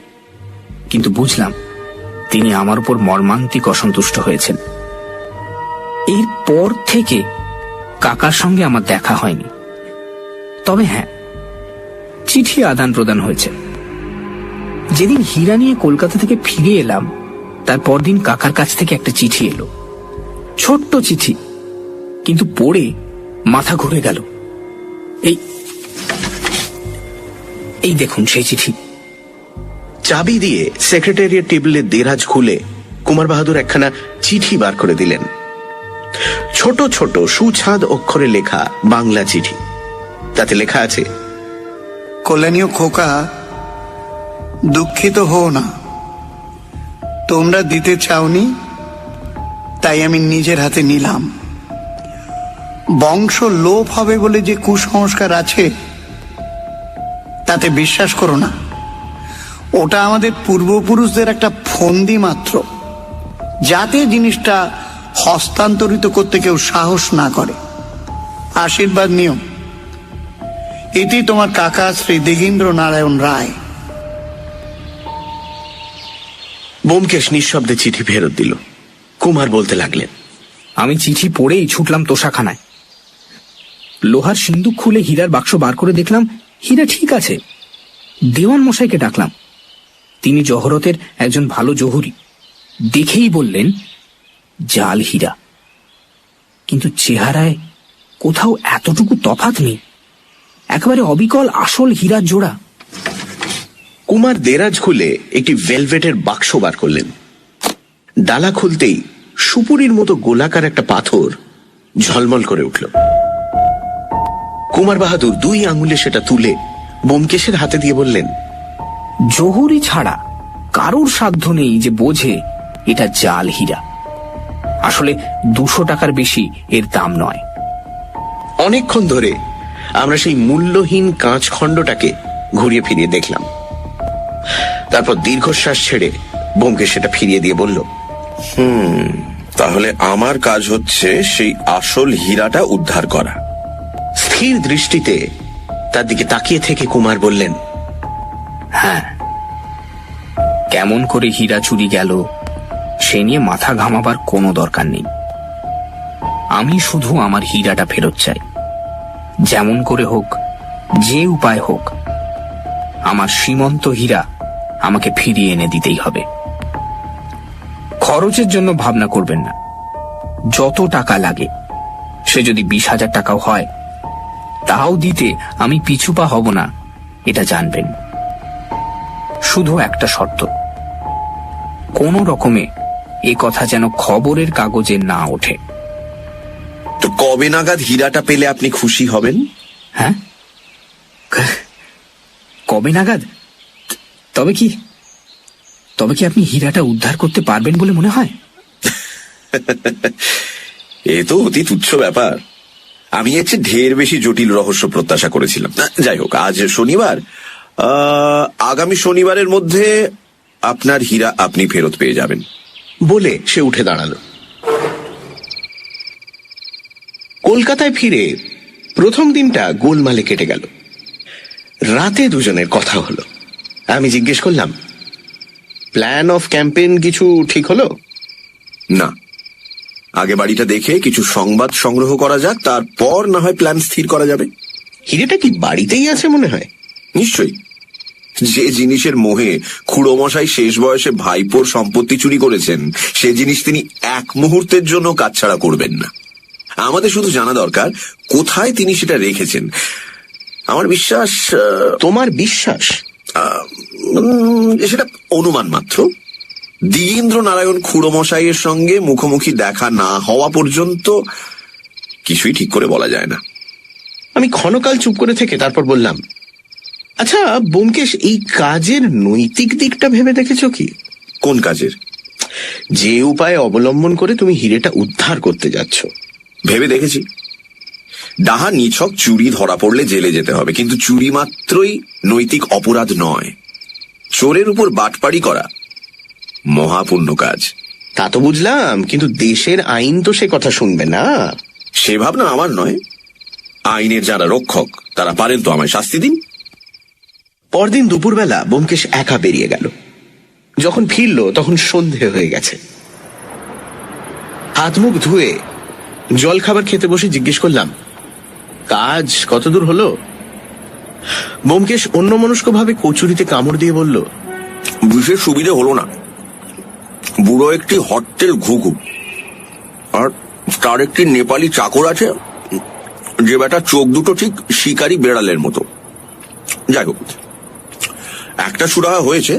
কিন্তু বুঝলাম তিনি আমার উপর মর্মান্তিক অসন্তুষ্ট হয়েছেন। এরপর থেকে কাকার সঙ্গে আমার দেখা হয়নি। তবে হ্যাঁ, চিঠি আদান প্রদান হয়েছে। যেদিন হীরা নিয়ে কলকাতা থেকে ফিরে এলাম, তার পরদিন কাকার কাছ থেকে একটা চিঠি এলো। ছোট্ট চিঠি, কিন্তু পড়ে মাথা ঘুরে গেল। এই দেখুন সেই চিঠি। চাবি দিয়ে সেক্রেটারিয়েট টেবিলের দেরাজ খুলে কুমার বাহাদুর একখানা চিঠি বার করে দিলেন। ছোট ছোট সুছাদ অক্ষরে লেখা বাংলা চিঠি। তাতে লেখা আছে, কল্যাণীয় খোকা, দুঃখিত হও না, তোমরা দিতে চাওনি, তাই আমি নিজের হাতে নিলাম। বংশ লোপ হবে বলে যে কুসংস্কার আছে, তাতে বিশ্বাস করো না। ওটা আমাদের পূর্বপুরুষদের একটা ফন্দি মাত্র, যাতে জিনিসটা হস্তান্তরিত করতে কেউ সাহস না করে। আশীর্বাদ নিও। এটি তোমার কাকা শ্রী দিগেন্দ্র নারায়ণ রায়। ব্যোমকেশ নিঃশব্দে চিঠি ফেরত দিল। কুমার বলতে লাগলেন, আমি চিঠি পড়েই ছুটলাম তোষাখানায়। লোহার সিন্দুক খুলে হীরার বাক্স বার করে দেখলাম হীরা ঠিক আছে। দেওয়ান মশাইকে ডাকলাম। তিনি জহরতের একজন ভালো জহুরি। দেখেই বললেন, জাল হীরা। কিন্তু চেহারায় কোথাও এতটুকু তফাৎ নেই, একেবারে অবিকল আসল হীরার জোড়া। কুমার দেরাজ খুলে একটি ভেলভেটের বাক্স বার করলেন। ডালা খুলতেই সুপুরির মতো গোলাকার একটা পাথর ঝলমল করে উঠল। কুমার বাহাদুর 2 আঙুলে সেটা তুলে ব্যোমকেশের হাতে দিয়ে বললেন, জহুরি ছাড়া কারোর সাধ্য নেই যে বোঝে এটা জাল হীরা। আসলে 200 টাকার বেশি এর দাম নয়। অনেকক্ষণ ধরে আমরা সেই মূল্যহীন কাঁচ খণ্ডটাকে ঘুরিয়ে ফিরিয়ে দেখলাম। তারপর দীর্ঘশ্বাস ছেড়ে ব্যোমকেশ সেটা ফিরিয়ে দিয়ে বলল, তাহলে আমার কাজ হচ্ছে সেই আসল হীরাটা উদ্ধার করা। স্থির দৃষ্টিতে তার দিকে তাকিয়ে থেকে কুমার বললেন, হ্যাঁ, কেমন করে হীরা চুরি গেল সে নিয়ে মাথা ঘামাবার কোনো দরকার নেই। আমি শুধু আমার হীরাটা ফেরত চাই। যেমন করে হোক, যে উপায় হোক, আমার সীমন্ত হীরা আমাকে ফিরিয়ে এনে দিতেই হবে। খরচের জন্য ভাবনা করবেন না। যত টাকা লাগে, সে যদি 20,000 টাকাও হয়, তাও দিতে আমি পিছুপা হব না, এটা জানবেন। শুধু একটা শর্ত, কোন রকমে এ কথা যেন খবরের কাগজে না ওঠে। তো কবে নাগাদ হীরাটা পেলে আপনি খুশি হবেন? হ্যাঁ, কবে নাগাদ? তবে কি আপনি হীরাটা উদ্ধার করতে পারবেন বলে মনে হয়? এ তো অতি তুচ্ছ ব্যাপার। আমি এর চেয়ে ঢের বেশি জটিল রহস্য প্রত্যাশা করেছিলাম। যাই হোক, আজ শনিবার, আগামী শনিবারের মধ্যে আপনার হীরা আপনি ফেরত পেয়ে যাবেন। বলে সে উঠে দাঁড়ালো। কলকাতায় ফিরে প্রথম দিনটা গোলমালে কেটে গেল। রাতে দুজনের কথা হলো। আমি জিজ্ঞেস করলাম, প্ল্যান অফ ক্যাম্পেইন কিছু ঠিক হলো? না, আগে বাড়িটা দেখে কিছু সংবাদ সংগ্রহ করা যাক, তারপর না হয় প্ল্যান স্থির করা যাবে। হিরেটা কি বাড়িতেই আছে মনে হয়? নিশ্চয়ই। যে জিনিসের মোহে খুড়োমশাই শেষ বয়সে ভাইপোর সম্পত্তি চুরি করেছেন, সে জিনিস তিনি এক মুহূর্তের জন্য কাটছাড়া করবেন না। আমাদের শুধু জানা দরকার কোথায় তিনি সেটা রেখেছেন। আমার বিশ্বাস তোমার বিশ্বাস? সেটা অনুমান মাত্র। দ্বিগেন্দ্র নারায়ণ খুড়োমশাইয়ের সঙ্গে মুখোমুখি দেখা না হওয়া পর্যন্ত কিছুই ঠিক করে বলা যায় না। আমি ক্ষণকাল চুপ করে থেকে তারপর বললাম, আচ্ছা ব্যোমকেশ, এই কাজের নৈতিক দিকটা ভেবে দেখেছো কি? কোন কাজের? যে উপায় অবলম্বন করে তুমি হিরেটা উদ্ধার করতে যাচ্ছ। ভেবে দেখেছি। ডাহা নিছক চুরি ধরা পড়লে জেলে যেতে হবে, কিন্তু চুরি মাত্রই নৈতিক অপরাধ নয়। চোরের উপর বাটপাড়ি করা মহাপুণ্য কাজ। তা তো বুঝলাম, কিন্তু দেশের আইন তো সে কথা শুনবে না। সে ভাবনা আমার নয়। আইনের যারা রক্ষক তারা পারেন তো আমায় শাস্তি দিন। পরদিন দুপুরবেলা ব্যোমকেশ একা বেরিয়ে গেল। যখন ফিরল তখন সন্ধে হয়ে গেছে। হাত মুখ ধুয়ে জল খাবার খেতে বসে জিজ্ঞেস করলাম, কাজ কতদূর হলো? ব্যোমকেশ অন্যমনস্ক ভাবে কচুরিতে কামড় দিয়ে বলল, বিশেষ সুবিধে হলো না। বুড়ো একটি হট্টেল ঘুঘু, আর তার একটি নেপালি চাকর আছে, যে বেটা চোখ দুটো ঠিক শিকারি বেড়ালের মতো। যাই হোক, একটা সুরাহা হয়েছে।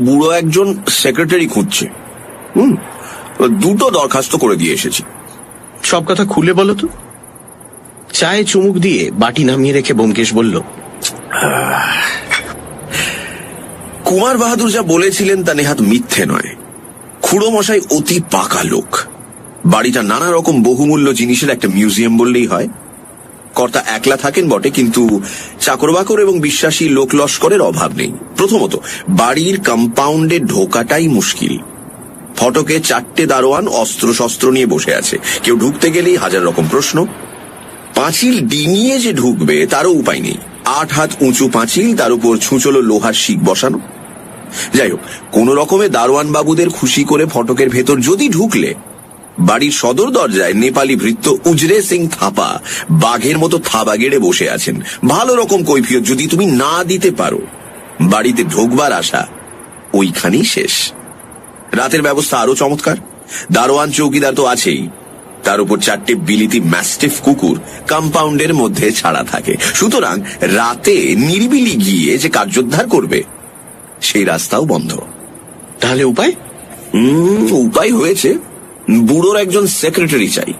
বুড়ো একজন সেক্রেটারি খুঁজছে। দুটো দরখাস্ত করে দিয়ে এসেছি। সব কথা খুলে বলো তো। চায়ে চুমুক দিয়ে বাটি নামিয়ে রেখে ব্যোমকেশ বলল, কুমার বাহাদুর যা বলেছিলেন তা নেহাত মিথ্যে নয়। খুড়োমশাই অতি পাকা লোক। বাড়িটা নানা রকম বহুমূল্য জিনিসের একটা মিউজিয়াম বললেই হয়। কর্তা একলা থাকেন বটে, কিন্তু চাকর বাকর এবং বিশ্বাসী লোক লস্করের অভাব নেই। প্রথমত, বাড়ির কম্পাউন্ডে ঢোকাটাই মুশকিল। ফটকে 4টে দারোয়ান অস্ত্র শস্ত্র নিয়ে বসে আছে। কেউ ঢুকতে গেলেই হাজার রকম প্রশ্ন। পাঁচিল ডিঙিয়ে যে ঢুকবে তারও উপায় নেই। 8 হাত উঁচু পাঁচিল, তার উপর ছুঁচলো লোহার শিক বসানো। যাই হোক, কোন রকমে দারোয়ান বাবুদের খুশি করে ফটকের ভেতর যদি ঢুকলে, বাড়ির সদর দরজায় নেপালি ভৃত্য উজরে সিং থাপা বাঘের মতো থাবা গেড়ে বসে আছেন। ভালো রকম কৈফিয়ত যদি তুমি না দিতে পারো, বাড়িতে ঢোকবার আশা ওইখানেই শেষ। রাতের ব্যবস্থা আরো চমৎকার। দারোয়ান চৌকিদার তো আছেই, তার উপর 4টে বিলিতি ম্যাস্টিফ কুকুর কম্পাউন্ডের মধ্যে ছাড়া থাকে। সুতরাং রাতে নিরিবিলি গিয়ে যে কার্যোদ্ধার করবে সেই রাস্তাও বন্ধ। তাহলে উপায়? উপায় হয়েছে। বুড়োর একজন সেক্রেটারি চাই।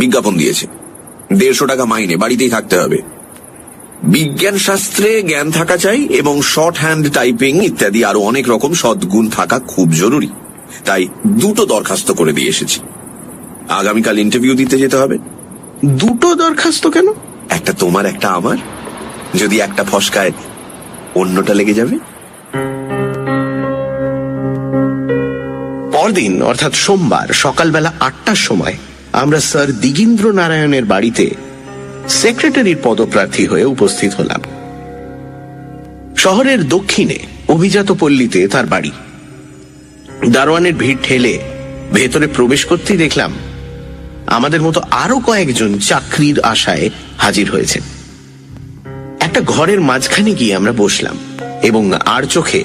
বিজ্ঞাপন দিয়েছে। 150 টাকা মাইনে, বাড়িতেই থাকতে হবে। বিজ্ঞান শাস্ত্রে জ্ঞান থাকা চাই এবং শর্ট হ্যান্ড টাইপিং ইত্যাদি আরো অনেক রকম সদ্গুণ থাকা খুব জরুরি। তাই 2টো দরখাস্ত করে দিয়ে এসেছি। আগামীকাল ইন্টারভিউ দিতে যেতে হবে। 2টো দরখাস্ত কেন? একটা তোমার, একটা আমার। যদি একটা ফসকায় অন্যটা লেগে যাবে। পরদিন অর্থাৎ সোমবার সকালবেলা 8টার সময় আমরা স্যার দ্বিগেন্দ্র নারায়ণের বাড়িতে সেক্রেটারির পদপ্রার্থী হয়ে উপস্থিত হলাম। শহরের দক্ষিণে অভিজাত পল্লীতে তার বাড়ি। দারোয়ানের ভিড় ঠেলে ভেতরে প্রবেশ করতেই দেখলাম আমাদের মতো আরো কয়েকজন চাকরির আশায় হাজির হয়েছে। একটা ঘরের মাঝখানে গিয়ে আমরা বসলাম এবং আর চোখে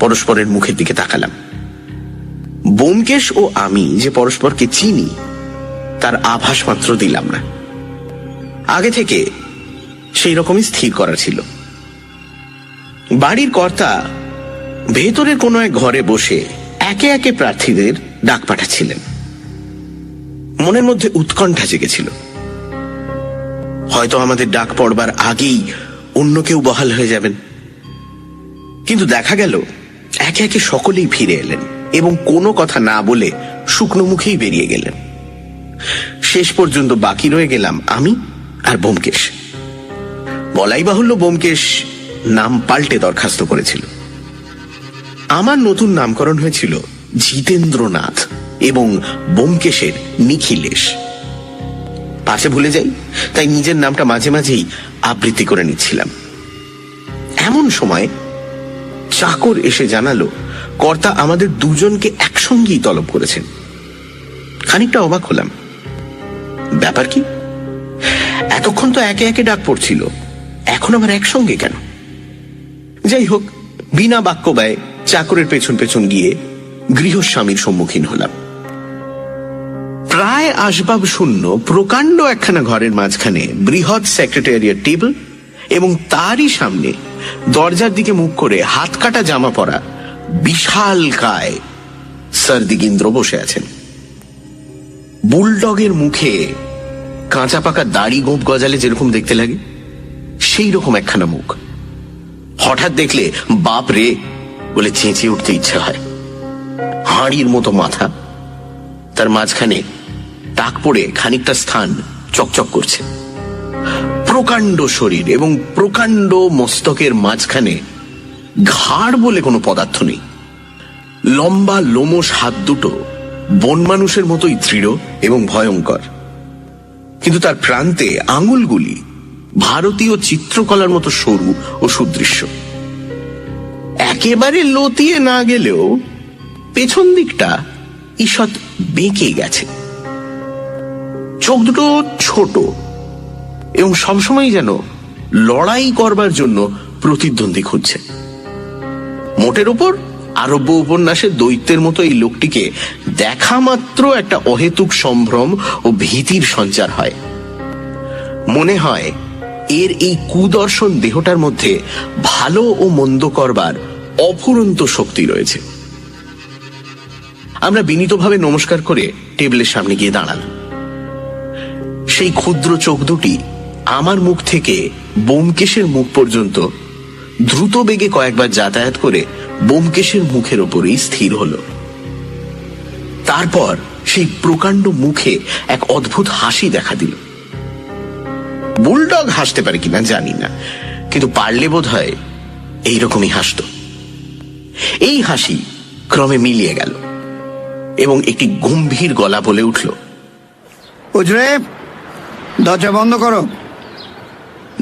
পরস্পরের মুখের দিকে তাকালাম। ব্যোমকেশ ও আমি যে পরস্পরকে চিনি তার আভাস মাত্র দিলাম না। আগে থেকে সেই রকমই স্থির করা ছিল। বাড়ির কর্তা ভেতরের কোনো এক ঘরে বসে একে একে প্রার্থীদের ডাক পাঠাচ্ছিলেন। মনের মধ্যে উৎকণ্ঠা জেগেছিল। হয়তো আমাদের ডাক পড়বার আগেই অন্য কেউ বহাল হয়ে যাবেন। কিন্তু দেখা গেল একে একে সকলেই ফিরে এলেন এবং কোনো কথা না বলে শুকনো মুখেই বেরিয়ে গেলেন। শেষ পর্যন্ত বাকি রয়ে গেলাম আমি আর ব্যোমকেশ। বলাই বাহুল্য, ব্যোমকেশ নাম পাল্টে দরখাস্ত করেছিল। আমার নতুন নামকরণ হয়েছিল জিতেন্দ্রনাথ এবং ব্যোমকেশের নিখিলেশ। পাশে ভুলে যাই, তাই নিজের নামটা মাঝে মাঝেই আবৃত্তি করে নিচ্ছিলাম। এমন সময় চাকর এসে জানালো কর্তা আমাদের দুজনকে একসঙ্গেই তলব করেছেন। খানিকটা অবাক হলাম, ব্যাপার কি? এতক্ষণ তো একে একে ডাক পড়ছিল, এখন আবার একসঙ্গে কেন? যাই হোক, বিনা বাক্য ব্যয় চাকরের পেছন পেছন গিয়ে গৃহস্বামীর সম্মুখীন হলাম। প্রায় আসবাব শূন্য প্রকাণ্ড একখানা ঘরের মাঝখানে বৃহৎ সেক্রেটারিয়েট টেবিল এবং তারই সামনে দরজার দিকে মুখ করে হাত কাটা জামা পরা বিশাল কায় স্যার দিগিন্দ্র বসে আছেন। বুলডগের মুখে কাঁচা পাকা দাড়ি গোঁপ গজালে যেরকম দেখতে লাগে সেই রকম একখানা মুখ। হঠাৎ দেখলে বাপ রে বলে চেঁচিয়ে উঠতে ইচ্ছা হয়। হাঁড়ির মতো মাথা, তার মাঝখানে টাক পড়ে খানিকটা স্থান চকচক করছে। প্রকাণ্ড শরীর এবং প্রকাণ্ড মস্তকের মাঝখানে ঘাড় বলে কোনো পদার্থ নেই। লম্বা লোমশ হাত দুটো বন মানুষের মতোই দৃঢ় এবং ভয়ঙ্কর, কিন্তু তার প্রান্তে আঙুলগুলি ভারতীয় চিত্রকলার মতো সরু ও সুদৃশ্য। একেবারে লতিয়ে না গেলেও পেছন দিকটা ঈষৎ বেঁকে গেছে। চোখ দুটো ছোট এবং সবসময় যেন লড়াই করবার জন্য প্রতিদ্বন্দ্বী খুঁজছে। মোটের ওপর আরব্য উপন্যাসের দৈত্যের মতো এই লোকটিকে দেখা মাত্র একটা অহেতুক সম্ভ্রম ও ভীতির সঞ্চার হয়। মনে হয় এর এই কুদর্শন দেহটার মধ্যে ভালো ও মন্দ করবার অফুরন্ত শক্তি রয়েছে। আমরা বিনীতভাবে নমস্কার করে টেবিলের সামনে গিয়ে দাঁড়ালাম। সেই ক্ষুদ্র চোখ দুটি আমার মুখ থেকে ব্যোমকেশের মুখ পর্যন্ত দ্রুত বেগে কয়েকবার যাতায়াত করে ব্যোমকেশের মুখের ওপরেই স্থির হলো। তারপর সেই প্রকাণ্ড মুখে এক অদ্ভুত হাসি দেখা দিল। বুলডগ হাসতে পারে কিনা জানি না, কিন্তু পারলে বোধ হয় এইরকমই হাসত। এই হাসি ক্রমে মিলিয়ে গেল এবং একটি গম্ভীর গলা বলে উঠল, উজরে, দরজা বন্ধ করো।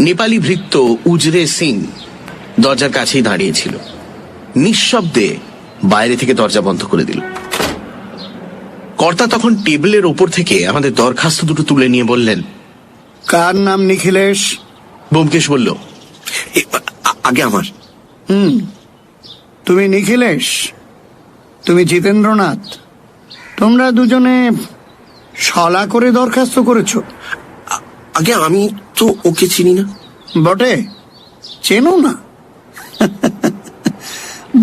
নেপালি ভৃত্য উজরে সিং দরজার কাছেই দাঁড়িয়েছিল। নিঃশব্দে বাইরে থেকে দরজা বন্ধ করে দিল। কর্তা তখন টেবিলের ওপর থেকে আমাদের দরখাস্ত দুটো তুলে নিয়ে বললেন, কার নাম নিখিলেশ? ব্যোমকেশ বলল, আগে আমার। তুমি নিখিলেশ, তুমি জিতেন্দ্রনাথ, তোমরা দুজনে শলা করে দরখাস্ত করেছো। আগে আমি তো ওকে চিনি না। বটে, চেনো না?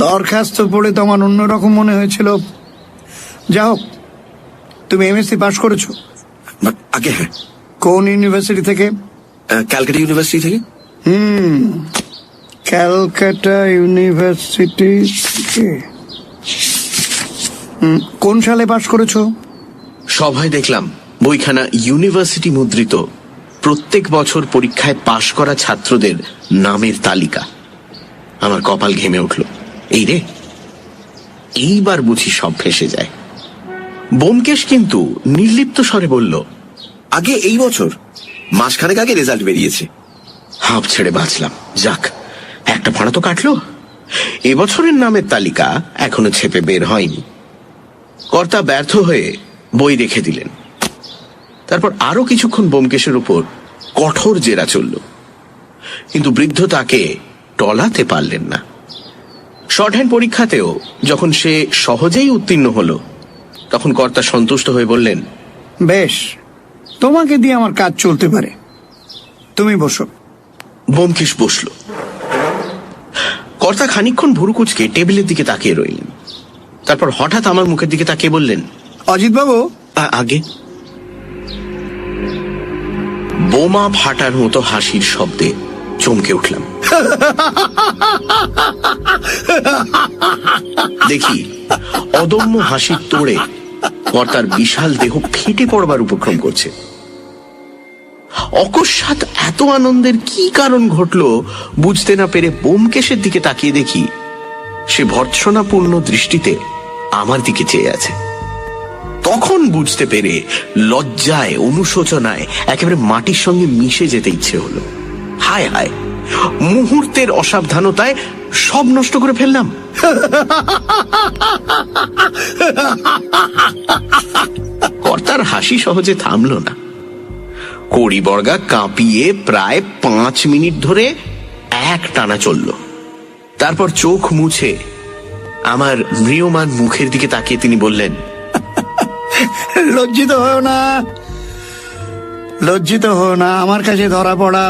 দরখাস্ত পড়ে তোমার অন্যরকম মনে হয়েছিল। যা হোক, তুমি এমএসসি পাশ করেছো। আগে হ্যাঁ। কোন ইউনিভার্সিটি থেকে? ক্যালকাটা ইউনিভার্সিটি থেকে। ক্যালকাটা ইউনিভার্সিটি থেকে। কোন সালে পাশ করেছো? সভায় দেখলাম বইখানা ইউনিভার্সিটি মুদ্রিত প্রত্যেক বছর পরীক্ষায় পাশ করা ছাত্রদের নামের তালিকা। আমার কপাল ঘেমে উঠল। এই রে, এইবার বুঝি সব ফেঁসে যায়। ব্যোমকেশ কিন্তু নির্লিপ্ত স্বরে বলল, আগে এই বছর মাসখানেক আগে রেজাল্ট বেরিয়েছে। হাঁপ ছেড়ে বাঁচলাম। যাক, একটা ভাড়া তো কাটলো। এবছরের নামের তালিকা এখনো ছেপে বের হয়নি। কর্তা ব্যর্থ হয়ে বই রেখে দিলেন। তারপর আরো কিছুক্ষণ ব্যোমকেশের উপর কঠোর জেরা চলল, কিন্তু বৃদ্ধ তাকে টলাতে পারলেন না। শর্ট হ্যান্ড পরীক্ষাতেও যখন সে সহজেই উত্তীর্ণ হলো, তখন কর্তা সন্তুষ্ট হয়ে বললেন, বেশ, তোমাকে দিয়ে আমার কাজ চলতে পারে, তুমি বসো। ব্যোমকেশ বসল। কর্তা খানিকক্ষণ ভুরু কুঁচকে টেবিলের দিকে তাকিয়ে রইলেন। তারপর হঠাৎ আমার মুখের দিকে তাকিয়ে বললেন, অজিত বাবু। আগে। বোমা ফাটার মতো হাসির শব্দে চমকে উঠলাম। দেখি অদম্য হাসির তোড়ে কর্তার বিশাল দেহ ফেটে পড়বার উপক্রম করছে। অকস্মাৎ এত আনন্দের কি কারণ ঘটলো বুঝতে না পেরে ব্যোমকেশের দিকে তাকিয়ে দেখি সে ভর্ৎসনাপূর্ণ দৃষ্টিতে আমার দিকে চেয়ে আছে। তখন বুঝতে পেরে লজ্জায় অনুশোচনায় একেবারে মাটির সঙ্গে মিশে যেতে ইচ্ছে হলো। হায় হায়, মুহূর্তের অসাবধানতায় সব নষ্ট করে ফেললাম। কর্তার হাসি সহজে থামল না। কড়িবর্গা কাঁপিয়ে প্রায় 5 মিনিট ধরে এক টানা চলল। তারপর চোখ মুছে আমার ম্রিয়মান মুখের দিকে তাকিয়ে তিনি বললেন, লজ্জিত হও না, লজ্জিত হও না। আমার কাছে ধরা পড়া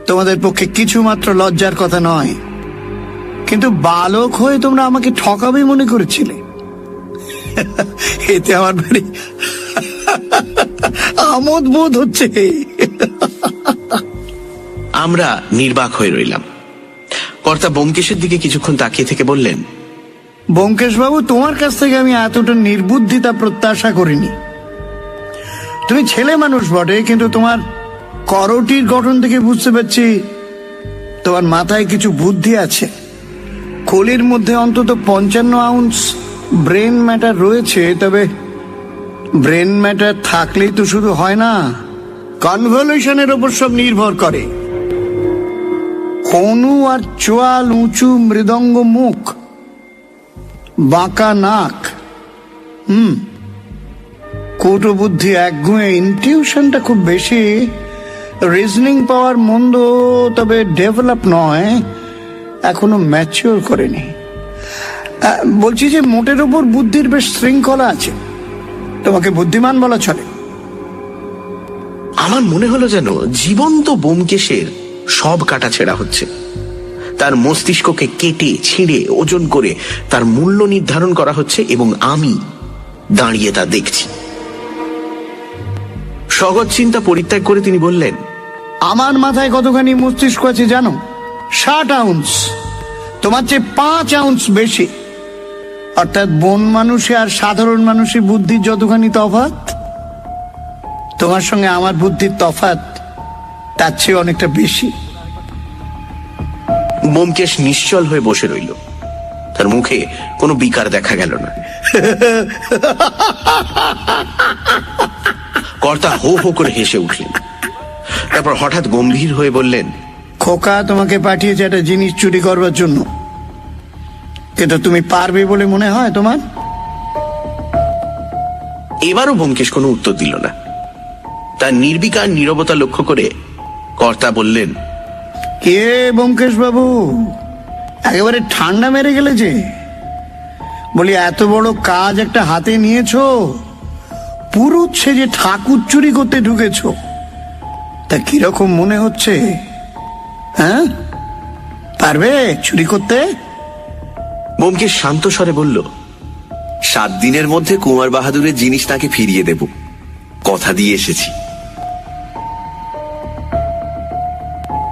তোমাদের পক্ষে কিছু মাত্র লজ্জার কথা নয়, কিন্তু বালক হয়ে তোমরা আমাকে ঠকাবে মনে করেছিলে। এতে আমার ভারী আমোদ বোধ হচ্ছে। আমরা নির্বাক হয়ে রইলাম। কর্তা ব্যোমকেশের দিকে কিছুক্ষণ তাকিয়ে থেকে বললেন, ব্যোমকেশ বাবু, তোমার কাছ থেকে আমি এতটা নির্বুদ্ধিতা প্রত্যাশা করিনি। তুমি ছেলে মানুষ বটে, কিন্তু তোমার করটির গঠন থেকে বুঝতে পারছি তোমার মাথায় কিছু বুদ্ধি আছে। কলির মধ্যে অন্তত 55 আউন্স ব্রেন ম্যাটার রয়েছে। তবে ব্রেন ম্যাটার থাকলেই তো শুধু হয় না, কনভলিউশনের উপর সব নির্ভর করে। হনু আর চোয়াল উঁচু, মৃদঙ্গ মুখ, বাঁকা নাক, কটু বুদ্ধি, একগুঁয়ে ইনটিউশনটা খুব বেশি, রিজনিং পাওয়ার মন্দ, তবে ডেভেলপ নয়, এখনো ম্যাচিওর করেনি। বলছি যে মোটের উপর বুদ্ধির বেশ শৃঙ্খলা আছে। তোমাকে বুদ্ধিমান বলা চলে। আমার মনে হলো যেন জীবন্ত ব্যোমকেশের সব কাটা ছেঁড়া হচ্ছে। তার মস্তিষ্ককে কেটে ছিঁড়ে ওজন করে তার মূল্য নির্ধারণ করা হচ্ছে, এবং আমি দাঁড়িয়ে তা দেখছি। সগত চিন্তা পরিত্যাগ করে তিনি বললেন, আমার মাথায় কতখানি মস্তিষ্ক আছে জানো? 60 আউন্স। তোমার চেয়ে 5 আউন্স বেশি। অর্থাৎ বন মানুষে আর সাধারণ মানুষের বুদ্ধির যতখানি তফাৎ, তোমার সঙ্গে আমার বুদ্ধির তফাৎ তার চেয়ে অনেকটা বেশি। ব্যোমকেশ নিশ্চল হয়ে বসে রইল। তার মুখে কোনো বিকার দেখা গেল না। কর্তা হো হো করে হেসে উঠলেন। তারপর হঠাৎ গম্ভীর হয়ে বললেন, খোকা তোমাকে পাঠিয়েছে একটা জিনিস চুরি করবার জন্য, কিন্তু তুমি পারবে বলে মনে হয় তোমার? এবারও ব্যোমকেশ কোনো উত্তর দিল না। তার নির্বিকার নীরবতা লক্ষ্য করে কর্তা বললেন, কে ব্যোমকেশ বাবু, একেবারে ঠান্ডা মেরে গেলে যে। বলি, এত বড় কাজ একটা হাতে নিয়েছো, পুরুত সেজে ঠাকুর চুরি করতে ঢুকেছো, তা কিরকম মনে হচ্ছে? হ্যাঁ, পারবে চুরি করতে? ব্যোমকেশ শান্ত স্বরে বলল, 7 দিনের মধ্যে কুমার বাহাদুরের জিনিস তাকে ফিরিয়ে দেব, কথা দিয়ে এসেছি।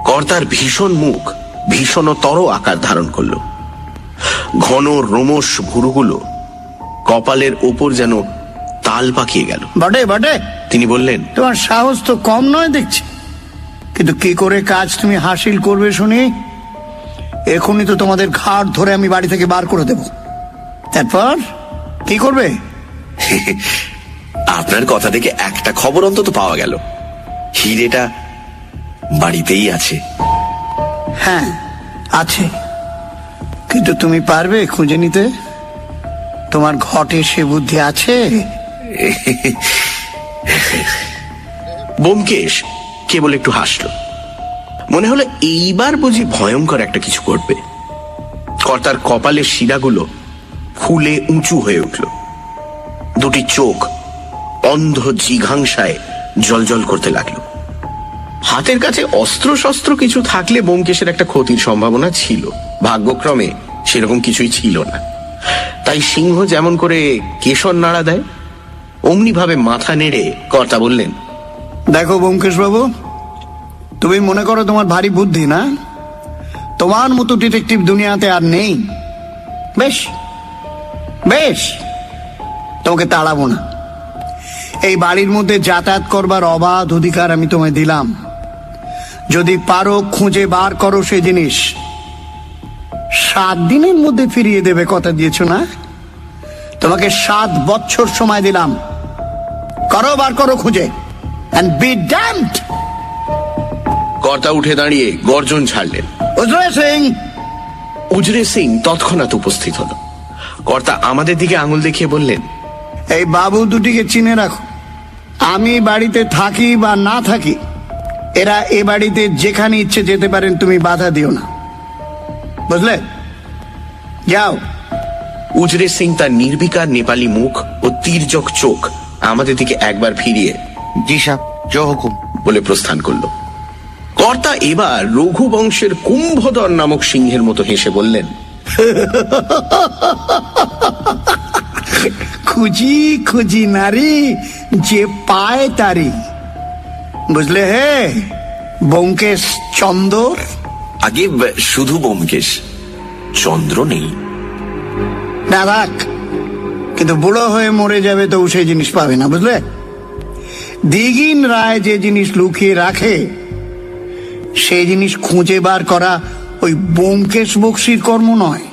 কর্তার ভীষণ মুখ ভীষণতর আকার ধারণ করল। ঘন রোমশ ভুরুগুলো কপালের ওপর যেন তাল পাকিয়ে গেল। বটে বটে, তিনি বললেন, তোমার সাহস তো কম নয় দেখছি। কিন্তু কি করে কাজ তুমি হাসিল করবে শুনি? এখনই তো তোমাদের ঘাট ধরে আমি বাড়ি থেকে বার করে দেব। তারপর কি করবে? আপনার কথা থেকে একটা খবর অন্তত পাওয়া গেল, হিরেটা বাড়িতেই আছে। হ্যাঁ আছে, কিন্তু তুমি পারবে খুঁজে নিতে? তোমার ঘটে সে বুদ্ধি আছে? ব্যোমকেশ কেবল একটু হাসল। মনে হলো এইবার বুঝি ভয়ঙ্কর একটা কিছু করবে। কর্তার কপালের শিরাগুলো ফুলে উঁচু হয়ে উঠল। দুটি চোখ অন্ধ জিঘাংসায় জলজল করতে লাগলো। হাতের কাছে অস্ত্র শস্ত্র কিছু থাকলে ব্যোমকেশের একটা ক্ষতির সম্ভাবনা ছিল। ভাগ্যক্রমে সেরকম কিছুই ছিল না। তাই সিংহ যেমন করে কেশর নাড়া দেয়, অমনি ভাবে মাথা নেড়ে কর্তা বললেন, দেখো ব্যোমকেশ বাবু, তুমি মনে করো তোমার ভারী বুদ্ধি না? তোমার মতো ডিটেকটিভ দুনিয়াতে আর নেই। বেশ বেশ, তোমাকে তাড়াবো না। এই বাড়ির মধ্যে যাতায়াত করবার অবাধ অধিকার আমি তোমায় দিলাম। যদি পারো খুঁজে বার করো সে জিনিস। 7 দিনের মধ্যে ফিরিয়ে দেবে কথা দিয়েছো না? তোমাকে 7 বছর সময় দিলাম। করো, বার করো খুঁজে, and be damned! কর্তা উঠে দাঁড়িয়ে গর্জন ছাড়লেন। উজরে সিং! উজরে সিং তৎক্ষণাৎ উপস্থিত হলো। কর্তা আমাদের দিকে আঙুল দেখিয়ে বললেন, এই বাবু দুটিকে চিনে রাখো। আমি বাড়িতে থাকি বা না থাকি, এরা এ বাড়িতে যেখানে ইচ্ছে যেতে পারেন, তুমি বাধা দিও না, বুঝলে? যাও। উজরে সিং তার নির্বিকার নেপালি মুখ ও তীর্যক চোখ আমাদের দিকে একবার ফিরিয়ে জি সাহেব, জো হুকুম বলে প্রস্থান করল। কর্তা এবার রঘুবংশের কুম্ভধর নামক সিংহের মতো হেসে বললেন, খুঁজি খুঁজি নারী, যে পায় তারি, বুঝলে হে ব্যোমকেশ চন্দর? আগে শুধু ব্যোমকেশ, চন্দ্র নেই। না রাখ, কিন্তু বুড়ো হয়ে মরে যাবে তো সেই জিনিস পাবে না, বুঝলে? দিগিন রায় যে জিনিস লুকিয়ে রাখে, সেই জিনিস খুঁজে বার করা ওই ব্যোমকেশ বক্সির কর্ম নয়।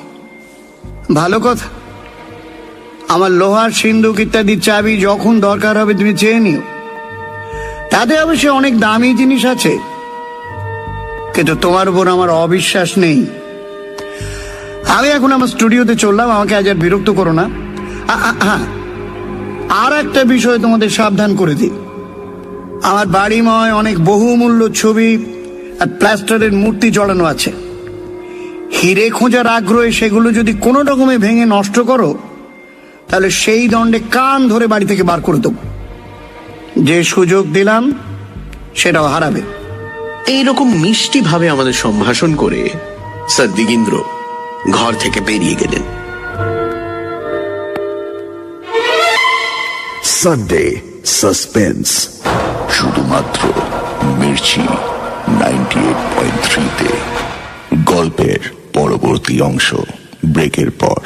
ভালো কথা, আমার লোহার সিন্ধুক ইত্যাদি চাবি যখন দরকার হবে তুমি চেয়ে নিও। তাতে অবশ্যই অনেক দামি জিনিস আছে, কিন্তু তোমার উপর আমার অবিশ্বাস নেই। আমি এখন আমার স্টুডিওতে চললাম, আমাকে আজ আর বিরক্ত করো না। হ্যাঁ, আর একটা বিষয় তোমাদের সাবধান করে দিই। আমার বাড়িময় অনেক বহুমূল্য ছবি আর প্লাস্টারের মূর্তি জড়ানো আছে। হিরে খোঁজার আগ্রহে সেগুলো যদি কোনো রকমে ভেঙে নষ্ট করো, তাহলে সেই দণ্ডে কান ধরে বাড়ি থেকে বার করে দেবো। যে সুযোগ দিলাম সেটাও হারাবে। এইরকম মিষ্টি ভাবে আমাদের সম্ভাষণ করে স্যার দিগিন্দ্র ঘর থেকে বেরিয়ে গেলেন। সানডে সাসপেন্স শুধুমাত্র মির্চি 98.3-তে। গল্পের পরবর্তী অংশ ব্রেকের পর।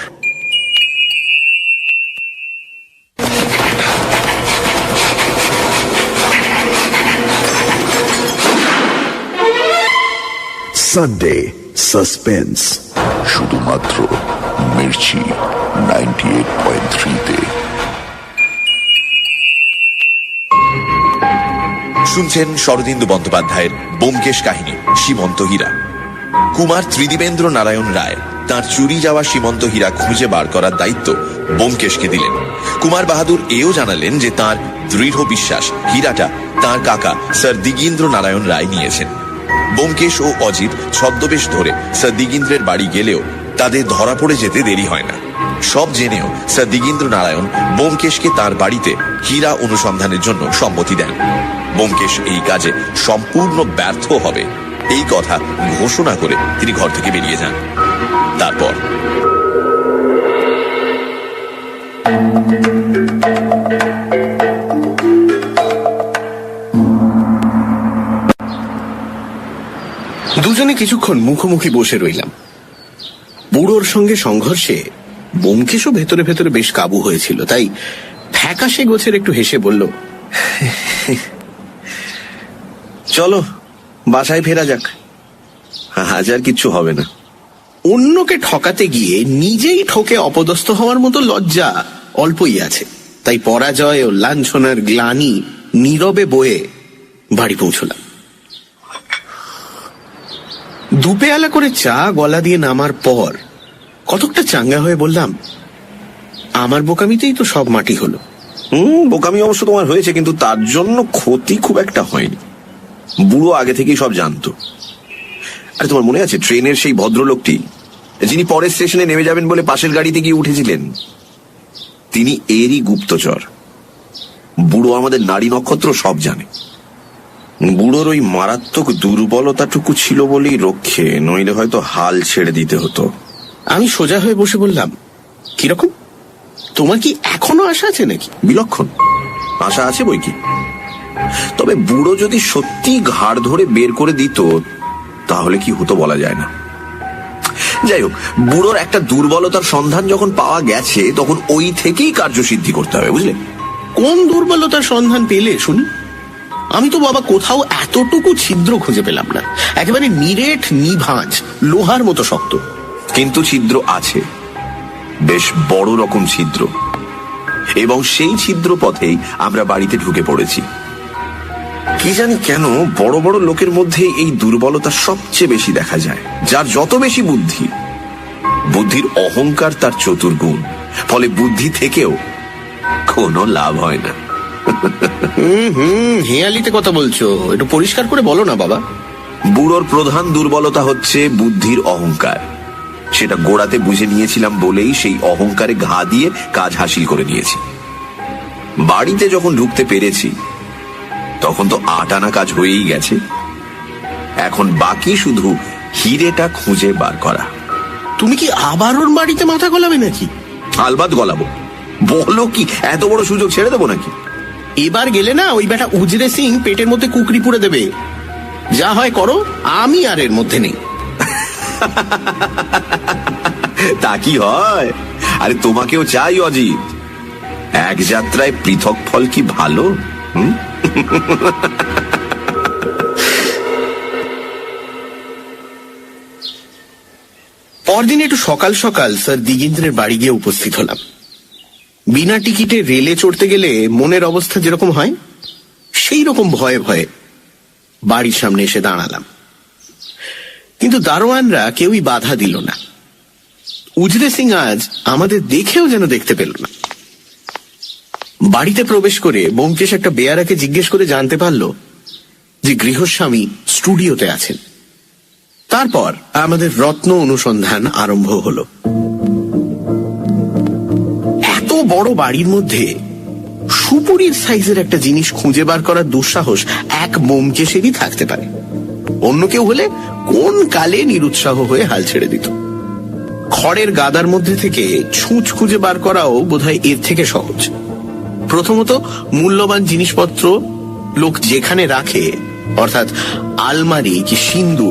সানডে সাসপেন্স শুধুমাত্র মির্চি 98.3-তে। শুনছেন শরদিন্দু বন্দ্যোপাধ্যায়ের ব্যোমকেশ কাহিনী সীমন্ত হীরা। কুমার ত্রিদিবেন্দ্র নারায়ণ রায় তার চুরি যাওয়া সীমন্ত হীরা খুঁজে বার করার দায়িত্ব ব্যোমকেশকে দিলেন। কুমার বাহাদুর এও জানালেন যে তার দৃঢ় বিশ্বাস হীরাটা তার কাকা স্যার দিগিন্দ্র নারায়ণ রায় নিয়েছেন। ব্যোমকেশ ও অজিত ছদ্মবেশ ধরে স্যার দিগিন্দ্রের বাড়ি গেলেও তাদের ধরা পড়ে যেতে দেরি হয় না। সব জেনেও স্যার দিগিন্দ্র নারায়ণ ব্যোমকেশকে তার বাড়িতে হীরা অনুসন্ধানের জন্য সম্মতি দেন। ব্যোমকেশ এই কাজে সম্পূর্ণ ব্যর্থ হবে এই কথা ঘোষণা করে তিনি ঘর থেকে বেরিয়ে যান। তারপর দুজনে কিছুক্ষণ মুখোমুখি বসে রইলাম। বুড়োর সঙ্গে সংঘর্ষে ব্যোমকেশও ভেতরে ভেতরে বেশ কাবু হয়েছিল, তাই ফ্যাকাশে গোছের একটু হেসে বলল, চলো বাসায় ফেরা যাক, আজ আর কিচ্ছু হবে না। অন্যকে ঠকাতে গিয়ে নিজেই ঠকে অপদস্থ হওয়ার মতো লজ্জা অল্পই আছে, তাই পরাজয় ও লাঞ্ছনার গ্লানি নীরবে বয়ে বাড়ি পৌঁছলাম। দুপেয়ালা করে চা গলা দিয়ে নামার পর কতকটা চাঙ্গা হয়ে বললাম, আমার বোকামিতেই তো সব মাটি হলো। বোকামি অবশ্য তোমার হয়েছে, কিন্তু তার জন্য ক্ষতি খুব একটা হয়নি। বুড়ো আগে থেকেই সব জানতো। আরে তোমার মনে আছে ট্রেনের সেই ভদ্রলোকটি যিনি পরের স্টেশনে নেমে যাবেন বলে পাশের গাড়িতে গিয়ে উঠেছিলেন? তিনি এরই গুপ্তচর। বুড়ো আমাদের নারী নক্ষত্র সব জানে। বুড়োর ওই মারাত্মক দুর্বলতাটুকু ছিল বলেই রক্ষে, নইলে হয়তো হাল ছেড়ে দিতে হতো। আমি সোজা হয়ে বসে বললাম, কিরকম? তোমার কি এখনো আশা আছে নাকি? বিলক্ষণ আশা আছে বই কি। তবে বুড়ো যদি সত্যি ঘাড় ধরে বের করে দিত তাহলে কি হতো বলা যায় না। যাই হোক, বুড়োর একটা দুর্বলতার সন্ধান যখন পাওয়া গেছে তখন ওই থেকেই কার্যসিদ্ধি করতে হবে, বুঝলে? কোন দুর্বলতার সন্ধান পেলে শুনি? আমি তো বাবা কোথাও এতটুকু ছিদ্র খুঁজে পেলাম না, একেবারে নিরেট নিভাঁজ লোহার মতো শক্ত। কিন্তু ছিদ্র আছে, বেশ বড় রকম ছিদ্র, এবং সেই ছিদ্র পথেই আমরা বাড়িতে ঢুকে পড়েছি। কি জানি কেন বড় বড় লোকের মধ্যে এই দুর্বলতা সবচেয়ে বেশি দেখা যায়। যার যত বেশি বুদ্ধি, বুদ্ধির অহংকার তার চতুর্গুণ, ফলে বুদ্ধি থেকেও কোনো লাভ হয় না। হেয়ালিতে কথা বলছো, একটু পরিষ্কার করে বলো না বাবা। বুড়োর প্রধান দুর্বলতা হচ্ছে বুদ্ধির অহংকার। সেটা গোড়াতে বুঝে নিয়েছিলাম বলেই সেই অহংকারে ঘা দিয়ে কাজ হাসিল করে নিয়েছি। বাড়িতে যখন ঢুকতে পেরেছি তখন তো 8 আনা কাজ হয়েই গেছে। এখন বাকি শুধু হিরেটা খুঁজে বার করা। তুমি কি আবার ওর বাড়িতে মাথা গলাবে নাকি? আলবাত গলাবো। বলো কি, এত বড় সুযোগ ছেড়ে দেবো নাকি? এবার গেলে না ওই বেটা উজরে সিং পেটের মধ্যে কুকরি পুড়ে দেবে। যা হয় করো, আমি আর এর মধ্যে নেই। তা কি হয়? আরে তোমাকেও চাই অজিত। এক যাত্রায় পৃথক ফল কি ভালো? পরদিন একটু সকাল সকাল স্যার দিগেন্দ্রের বাড়ি গিয়ে উপস্থিত হলাম। বিনা টিকিটে রেলে চড়তে গেলে মনের অবস্থা যেরকম হয়, সেই রকম ভয়ে ভয়ে বাড়ির সামনে এসে দাঁড়ালাম। কিন্তু দারোয়ানরা কেউই বাধা দিল না। উজরে সিং আজ আমাদের দেখেও যেন দেখতে পেল না। বাড়িতে প্রবেশ করে ব্যোমকেশ একটা বেয়ারাকে জিজ্ঞেস করে জানতে পারল যে গৃহস্বামী স্টুডিওতে আছেন। তারপর আমাদের রত্ন অনুসন্ধান আরম্ভ হলো। এত বড় বাড়ির মধ্যে সুপুরির সাইজের একটা জিনিস খুঁজে বার করার দুঃসাহস এক ব্যোমকেশেরই থাকতে পারে। অন্য কেউ হলে কোন কালে নিরুৎসাহ হয়ে হাল ছেড়ে দিত। খড়ের গাদার মধ্যে থেকে ছুঁচ খুঁজে বার করাও বোধহয় এর থেকে সহজ। প্রথমত, মূল্যবান জিনিসপত্র লোক যেখানে রাখে, অর্থাৎ আলমারি কি সিন্ধু,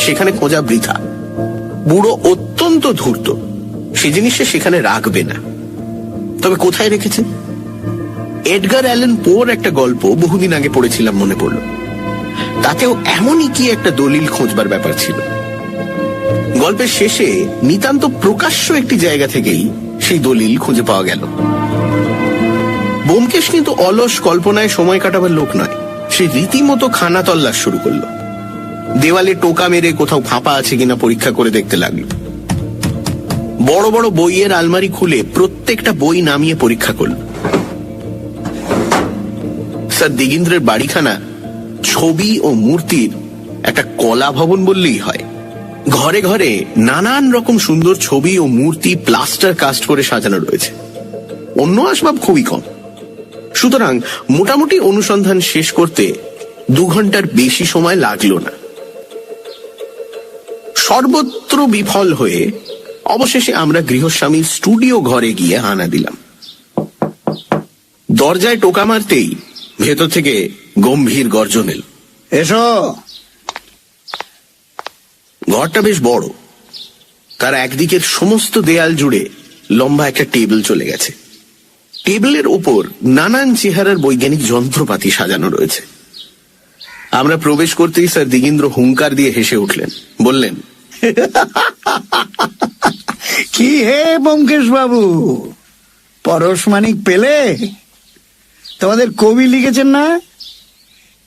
সেখানে খোঁজা বৃথা। বুড়ো অত্যন্ত ধূর্ত, সে জিনিস সে সেখানে রাখবে না। তবে কোথায় রেখেছে? এডগার অ্যালেন পোর একটা গল্প বহুদিন আগে পড়েছিলাম, মনে পড়ল। তাতেও এমনই কি একটা দলিল খোঁজবার ব্যাপার ছিল। গল্পের শেষে নিতান্ত প্রকাশ্য একটি জায়গা থেকেই সেই দলিল খুঁজে পাওয়া গেল। ব্যোমকেশ কিন্তু অলস কল্পনায় সময় কাটাবার লোক নয়। সে রীতিমতো খানা তল্লাশ শুরু করলো। দেওয়ালে টোকা মেরে কোথাও ফাঁপা আছে কিনা পরীক্ষা করে দেখতে লাগলো। বড় বড় বইয়ের আলমারি খুলে প্রত্যেকটা বই নামিয়ে পরীক্ষা করল। স্যার দিগেন্দ্রের বাড়িখানা ছবি ও মূর্তির একটা কলা ভবন বললেই হয়। ঘরে ঘরে নানান রকম সুন্দর ছবি ও মূর্তি প্লাস্টার কাস্ট করে সাজানো রয়েছে। অন্য আসবাব খুবই কম। সুতরাং মোটামুটি অনুসন্ধান শেষ করতে 2 ঘন্টার বেশি সময় লাগলো না। সর্বত্র বিফল হয়ে অবশেষে আমরা গৃহস্বামীর স্টুডিও ঘরে গিয়ে হানা দিলাম। দরজায় টোকা মারতেই ভেতর থেকে গম্ভীর গর্জন এল। এসো। ঘরটা বেশ বড়। তার একদিকের সমস্ত দেয়াল জুড়ে লম্বা একটা টেবিল চলে গেছে। টেবিলের উপর নানান চেহারার বৈজ্ঞানিক যন্ত্রপাতি সাজানো রয়েছে। আমরা প্রবেশ করতেই স্যার দিগেন্দ্র হুঙ্কার দিয়ে হেসে উঠলেন, বললেন, কি হে ব্যোমকেশ বাবু, পরশমানিক পেলে? তোমাদের কবি লিখেছেন না,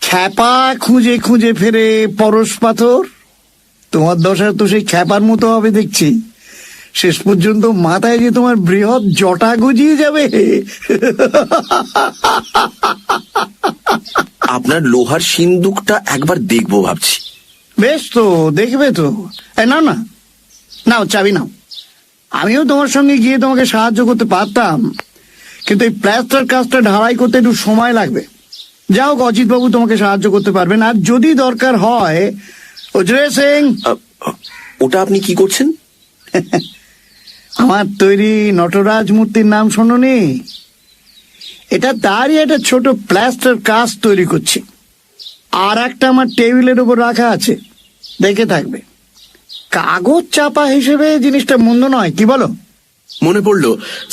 খ্যাপা খুঁজে খুঁজে ফেরে পরশ পাথর। তোমার দশা তো সেই খ্যাপার মতো হবে দেখছি। শেষ পর্যন্ত মাথায় যে তোমার বৃহৎ জটা গজিয়ে যাবে। আপনার লোহার সিন্দুকটা একবার দেখবো ভাবছি। বেশ তো, দেখবে তো। নাও না, নাও চাবি নাও। আমিও তোমার সঙ্গে গিয়ে তোমাকে সাহায্য করতে পারতাম, কিন্তু এই প্লাস্টার কাজটা ঢালাই করতে একটু সময় লাগবে। যাও, অজিত বাবু তোমাকে সাহায্য করতে পারবেন। আর যদি দরকার হয়, উজরে সিং। ওটা আপনি কি করছেন? আমার তৈরি নটরাজ মূর্তির নাম শোনোনি? এটা তারই একটা ছোট প্লাস্টার কাজ তৈরি করছি। আর একটা আমার টেবিলের উপর রাখা আছে, দেখে থাকবে। কাগজ চাপা হিসেবে জিনিসটা মন্দ নয়, কি বলো? মনে পড়ল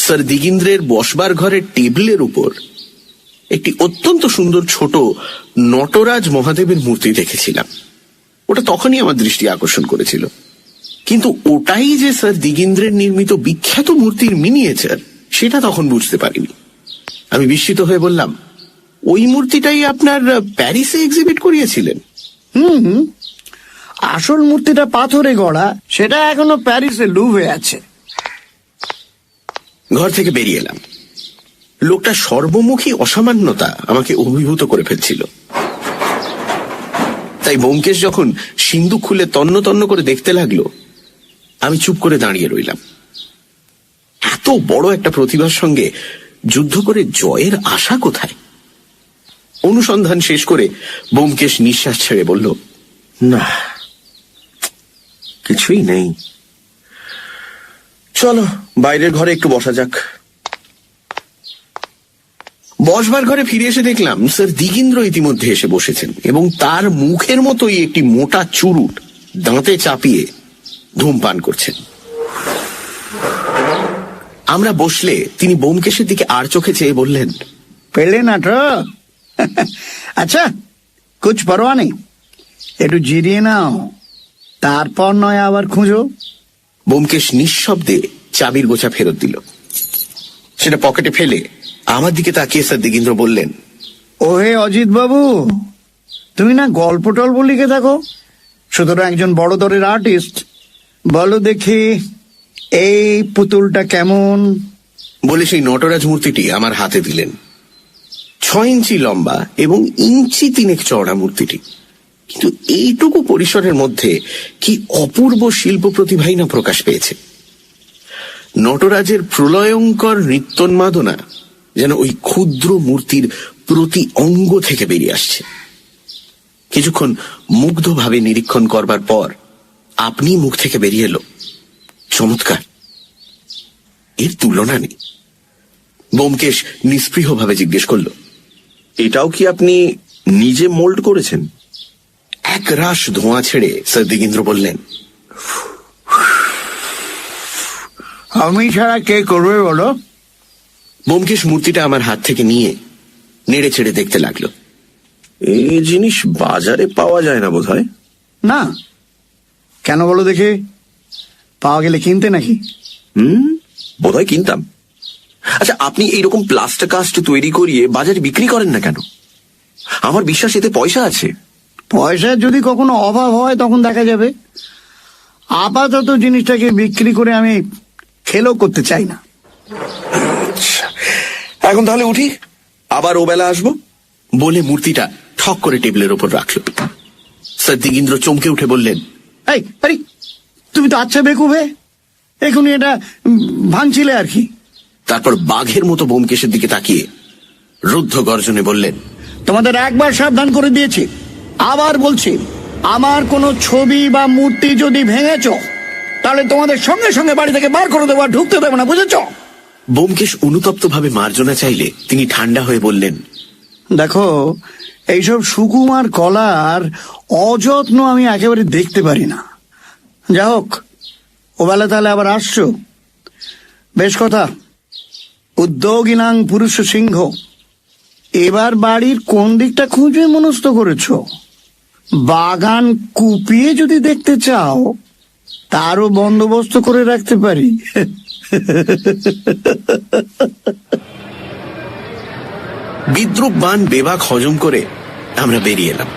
স্যার দিগেন্দ্রের বসবার ঘরের টেবিলের উপর একটি অত্যন্ত সুন্দর ছোট নটরাজ মহাদেবের মূর্তি দেখেছিলাম। ওটা তখনই আমার দৃষ্টি আকর্ষণ করেছিল। কিন্তু ওটাই যে স্যার দিগিন্দ্রের নির্মিত বিখ্যাত মূর্তির মিনিয়েচার সেটা তখন বুঝতে পারিনি। আমি বিস্মিত হয়ে বললাম, ওই মূর্তিটাই আপনার প্যারিসে এক্সিবিট করিয়েছিলেন? আসল মূর্তিটা পাথরে গড়া, সেটা এখনো প্যারিসে লুভে আছে। ঘর থেকে বেরিয়ে এলাম। লোকটা সর্বমুখী অসামান্যতা আমাকে অভিভূত করে ফেলছিল। তাই ব্যোমকেশ যখন সিন্দুক খুলে তন্ন তন্ন করে দেখতে লাগলো, আমি চুপ করে দাঁড়িয়ে রইলাম। এত বড় একটা প্রতিভার সঙ্গে যুদ্ধ করে জয়ের আশা কোথায়? অনুসন্ধান শেষ করে ব্যোমকেশ নিঃশ্বাস ছেড়ে বলল, না, কিছুই নেই। চলো বাইরের ঘরে একটু বসা যাক। বসবার ঘরে ফিরে এসে দেখলাম স্যার দিগিন্দ্র ইতিমধ্যে এসে বসেছেন এবং তার মুখের মতোই একটি মোটা চুরুট দাঁতে চাপিয়ে ধূমপান করছেন। আমরা বসলে তিনি ব্যোমকেশের দিকে আর চোখে চেয়ে বললেন, পেলে না তো? আচ্ছা, কুছ পরোয়া নেই, একটু জিরিয়ে নাও, তারপর নয় আবার খুঁজো। ব্যোমকেশ নিঃশব্দে চাবির গোছা ফেরত দিল। সেটা পকেটে ফেলে আমার দিকে তাকিয়ে স্যার দিগিন্দ্র বললেন, ওহে অজিত বাবু, তুমি না গল্প টল্প লিখে থাকো, সুতরাং একজন বড় দরের আর্টিস্ট, বলো দেখি এই পুতুলটা কেমন? বলে সেই নটরাজ মূর্তিটি আমার হাতে দিলেন। 6 ইঞ্চি লম্বা এবং ইঞ্চি 3 চওড়া মূর্তিটি, কিন্তু এইটুকু পরিসরের মধ্যে কি অপূর্ব শিল্প প্রতিভাই না প্রকাশ পেয়েছে। নটরাজের প্রলয়ঙ্কর নৃত্যোন্মাদনা যেন ওই ক্ষুদ্র মূর্তির প্রতি অঙ্গ থেকে বেরিয়ে আসছে। কিছুক্ষণ মুগ্ধভাবে নিরীক্ষণ করবার পর আপনি মুখ থেকে বেরিয়ে এলো, চমৎকার, এর তুলনা নেই। ব্যোমকেশ নিস্পৃহভাবে জিজ্ঞেস করলো, এটাও কি আপনি নিজে মোল্ড করেছেন? এক রাশ ধোঁয়া ছেড়ে স্যার দিগিন্দ্র বললেন, আমি ছাড়া কে করবে বলো? ব্যোমকেশ মূর্তিটা আমার হাত থেকে নিয়ে নেড়ে ছেড়ে দেখতে লাগলো। এই জিনিস বাজারে পাওয়া যায় না বোধহয়। না, কেন বলো দেখে? পাওয়া গেলে কিনতে নাকি? বোধহয় কিনতাম। আচ্ছা, আপনি এইরকম প্লাস্টার কাস্ট তৈরি করিয়ে বাজারে বিক্রি করেন না কেন? আমার বিশ্বাস এতে পয়সা আছে। পয়সার যদি কখনো অভাব হয় তখন দেখা যাবে। আপাতত জিনিসটাকে বিক্রি করে আমি খেলেও করতে চাই না। এখন তাহলে উঠি, আবার ও বেলা আসবো। বলে মূর্তিটা ঠক করে টেবিলের ওপর রাখলো। স্যার দিগিন্দ্র চমকে উঠে বললেন, এই আরে, তুমি তো আচ্ছা বেকুবে, এখনই এটা ভাঙছিলে আর কি। তারপর বাঘের মতো ব্যোমকেশের দিকে তাকিয়ে রুদ্ধ গর্জনে বললেন, তোমাদের একবার সাবধান করে দিয়েছি, আবার বলছি, আমার কোনো ছবি বা মূর্তি যদি ভেঙেছ তাহলে তোমাদের সঙ্গে সঙ্গে বাড়ি থেকে বার করে দেবো, আর ঢুকতে দেবো না, বুঝেছ? ব্যোমকেশ অনুতপ্ত ভাবে মার্জনা চাইলে তিনি ঠান্ডা হয়ে বললেন, দেখো, এইসব সুকুমার কলার অযত্ন আমি একেবারে দেখতে পারি না। যা হোক, ওবেলা তাহলে আবার আসছো, বেশ কথা। উদ্যোগিনাং পুরুষ সিংহ, এবার বাড়ির কোন দিকটা খুঁজে মনস্থ করেছো? বাগান কুপিয়ে যদি দেখতে চাও তারও বন্দোবস্ত করে রাখতে পারি। বিদ্রুপ বান বেবাক হজম করে আমরা বেরিয়ে এলাম।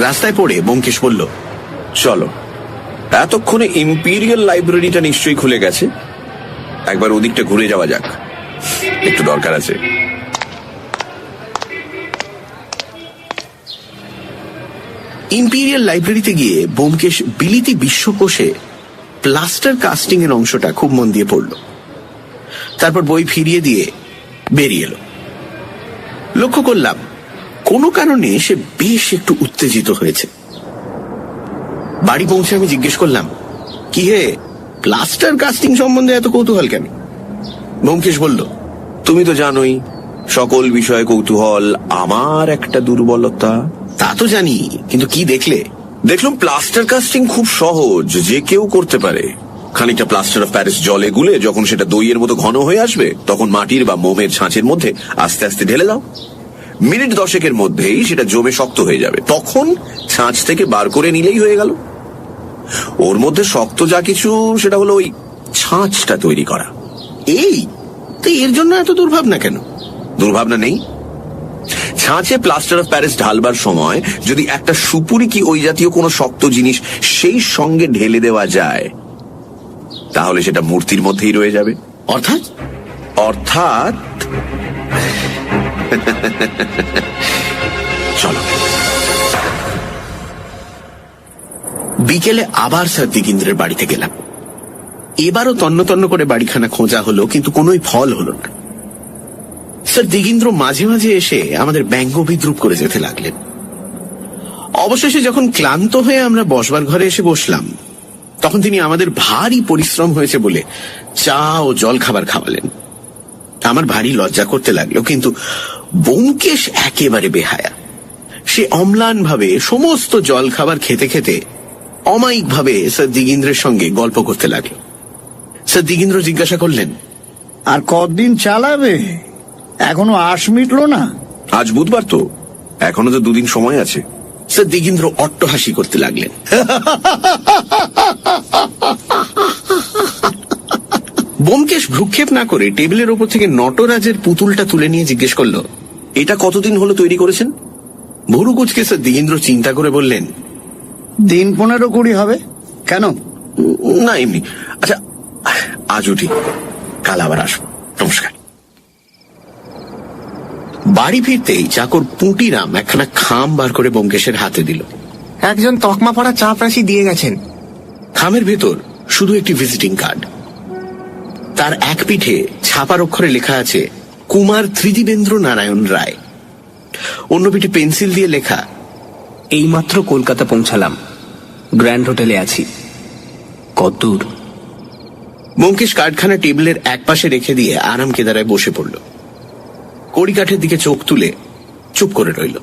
রাস্তায় পড়ে ব্যোমকেশ বলল, চলো, এতক্ষণে ইম্পিরিয়াল লাইব্রেরিটা নিশ্চয়ই খুলে গেছে, একবার ওদিকটা ঘুরে যাওয়া যাক, একটু দরকার আছে। ইম্পিরিয়াল লাইব্রেরিতে গিয়ে ব্যোমকেশ বিলিতি বিশ্বকোষে প্লাস্টার কাস্টিং এর অংশটা খুব মন দিয়ে পড়ল। তারপর বই ফিরিয়ে দিয়ে বেরিয়ে এলো। লক্ষ্য করলাম কোনো কারণে সে বেশ একটু উত্তেজিত হয়েছে। বাড়ি পৌঁছে আমি জিজ্ঞেস করলাম, কি হে, প্লাস্টার কাস্টিং সম্বন্ধে এত কৌতূহল কেন? ব্যোমকেশ বলল, তুমি তো জানোই সকল বিষয়ে কৌতূহল আমার একটা দুর্বলতা। তা তো জানি, কিন্তু কি দেখলে? দেখলাম প্লাস্টার কাস্টিং খুব সহজ, যে কেউ করতে পারে। খানিকটা প্লাস্টার অফ প্যারিস জলে গুলে যখন সেটা দইয়ের মতো ঘন হয়ে আসবে, তখন মাটির বা মোমের ছাঁচের মধ্যে আস্তে আস্তে ঢেলে দাও। মিনিট 10 মধ্যেই সেটা জমে শক্ত হয়ে যাবে, তখন ছাঁচ থেকে বার করে নিলেই হয়ে গেল। ওর মধ্যে শক্ত যা কিছু সেটা হলো ওই ছাঁচটা তৈরি করা। এই তো এর জন্য এত দুর্ভাবনা কেন? দুর্ভাবনা নেই। ছাঁচে প্লাস্টার অফ প্যারিস ঢালবার সময় যদি একটা সুপুরি কি ওই জাতীয় কোনো শক্ত জিনিস সেই সঙ্গে ঢেলে দেওয়া যায়, তাহলে সেটা মূর্তির মধ্যেই রয়ে যাবে। অর্থাৎ অর্থাৎ চলো। বিকেলে আবার স্যার দিগিন্দ্রের বাড়িতে গেলাম। এবারও তন্ন তন্ন করে বাড়িখানা খোঁজা হলো, কিন্তু কোনোই ফল হলো না। স্যার দিগিন্দ্র মাঝে মাঝে এসে আমাদের ব্যঙ্গ বিদ্রুপ করে যেতে লাগলেন। অবশেষে যখন ক্লান্ত হয়ে আমরা বসবার ঘরে এসে বসলাম, তখন তিনি আমাদের ভারী পরিশ্রম হয়েছে বলে চা ও জল খাবার খাওয়ালেন। আমার ভারী লজ্জা করতে লাগলো, কিন্তু ব্যোমকেশ একেবারে বেহায়া। সে অম্লান ভাবে সমস্ত জল খাবার খেতে খেতে অমায়িক ভাবে স্যার দিগিন্দ্রের সঙ্গে গল্প করতে লাগলো। স্যার দিগিন্দ্র জিজ্ঞাসা করলেন, আর কতদিন চালাবে? এখনো আশ মিটলো না? আজ বুধবার তো, এখনো তো 2 দিন সময় আছে। স্যার দিগিন্দ্র অট্টহাসি করতে লাগলেন। ব্যোমকেশ ভ্রুক্ষেপ না করে টেবিলের ওপর থেকে নটরাজের পুতুলটা তুলে নিয়ে জিজ্ঞেস করলো, এটা কতদিন হলো তৈরি করেছেন? ভুরু কুচকে স্যার দিগিন্দ্র চিন্তা করে বললেন, দিন 15-20 হবে। কেন? না এমনি। আচ্ছা আজ উঠি, কাল আবার আসবো, নমস্কার। বাড়ি ফিরতেই চাকর পুঁটিরাম একখানা খাম বার করে ব্যোমকেশের হাতে দিল। একজন তকমা পড়া চাপরাশি দিয়ে গেছেন। খামের ভেতর শুধু একটি ভিজিটিং কার্ড। তার এক পিঠে ছাপার অক্ষরে লেখা আছে কুমার ত্রিদিবেন্দ্র নারায়ণ রায়। অন্য পিঠে পেন্সিল দিয়ে লেখা, এইমাত্র কলকাতা পৌঁছালাম, গ্র্যান্ড হোটেলে আছি। কতদূর? ব্যোমকেশ কার্ডখানা টেবিলের এক পাশে রেখে দিয়ে আরাম কেদারায় বসে পড়ল। কড়িকাঠের দিকে চোখ তুলে চুপ করে রইল।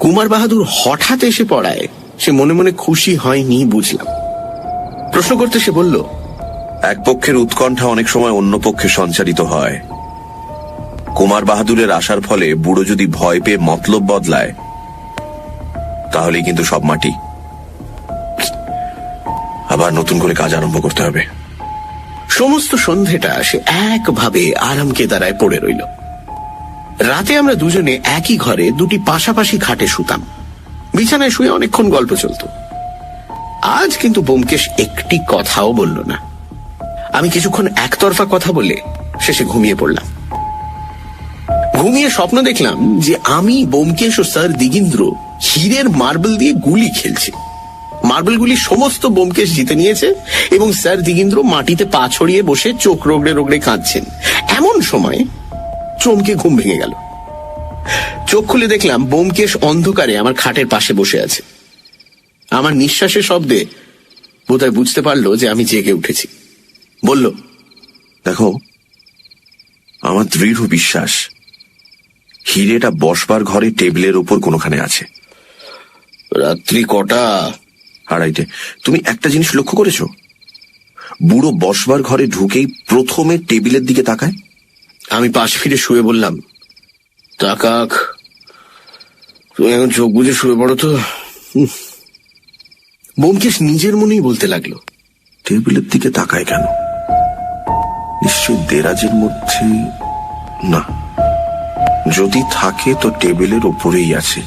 কুমার বাহাদুর হঠাৎ এসে পড়ায় সে মনে মনে খুশি হয়নি বুঝলাম। প্রশ্ন করতে সে বলল, এক পক্ষের উৎকণ্ঠা অনেক সময় অন্য পক্ষে সঞ্চারিত হয়। কুমার বাহাদুরের আসার ফলে বুড়ো যদি ভয় পেয়ে মতলব বদলায়, তাহলেই কিন্তু সব মাটি। আবার নতুন করে কাজ আরম্ভ করতে হবে। সমস্ত সন্ধেটা সে একভাবে আরাম কেদারায় পড়ে রইল। রাতে আমরা দুজনে একই ঘরে দুটি পাশাপাশি খাটে শুতাম। বিছানায় শুয়ে অনেকক্ষণ গল্প চলত। আজ কিন্তু ব্যোমকেশ একটি কথাও বলল না। আমি কিছুক্ষণ একতরফা কথা বলে শেষে ঘুমিয়ে পড়লাম। ঘুমিয়ে স্বপ্ন দেখলাম যে আমি, ব্যোমকেশ ও স্যার দিগিন্দ্র হীরের মার্বেল দিয়ে গুলি খেলছি। মার্বেলগুলি সমস্ত ব্যোমকেশ জিতে নিয়েছে এবং স্যার দিগিন্দ্র মাটিতে পা ছড়িয়ে বসে চোখ রগড়ে রগড়ে কাঁদছেন। এমন সময় চমকে ঘুম ভেঙে গেল। চোখ খুলে দেখলাম ব্যোমকেশ অন্ধকারে আমার খাটের পাশে বসে আছে। আমার নিঃশ্বাসের শব্দে বোধহয় বুঝতে পারলো যে আমি জেগে উঠেছি। বলল, দেখো, আমার দৃঢ় বিশ্বাস হিরেটা বসবার ঘরে টেবিলের উপর কোনোখানে আছে। রাত্রি কটা? 2:30। তুমি একটা জিনিস লক্ষ্য করেছো? বুড়ো বসবার ঘরে ঢুকেই প্রথমে টেবিলের দিকে তাকায়। আমি পাশ ফিরে শুয়ে বললাম, তাকাক, তুমি এখন চোখ বুঝে শুয়ে পড়ো তো। ব্যোমকেশ নিজের মনেই বলতে লাগলো, টেবিলের দিকে তাকায় কেন? নিশ্চয়ই দেরাজের মধ্যে না, যদি থাকে তো টেবিলের ওপরেই আছে।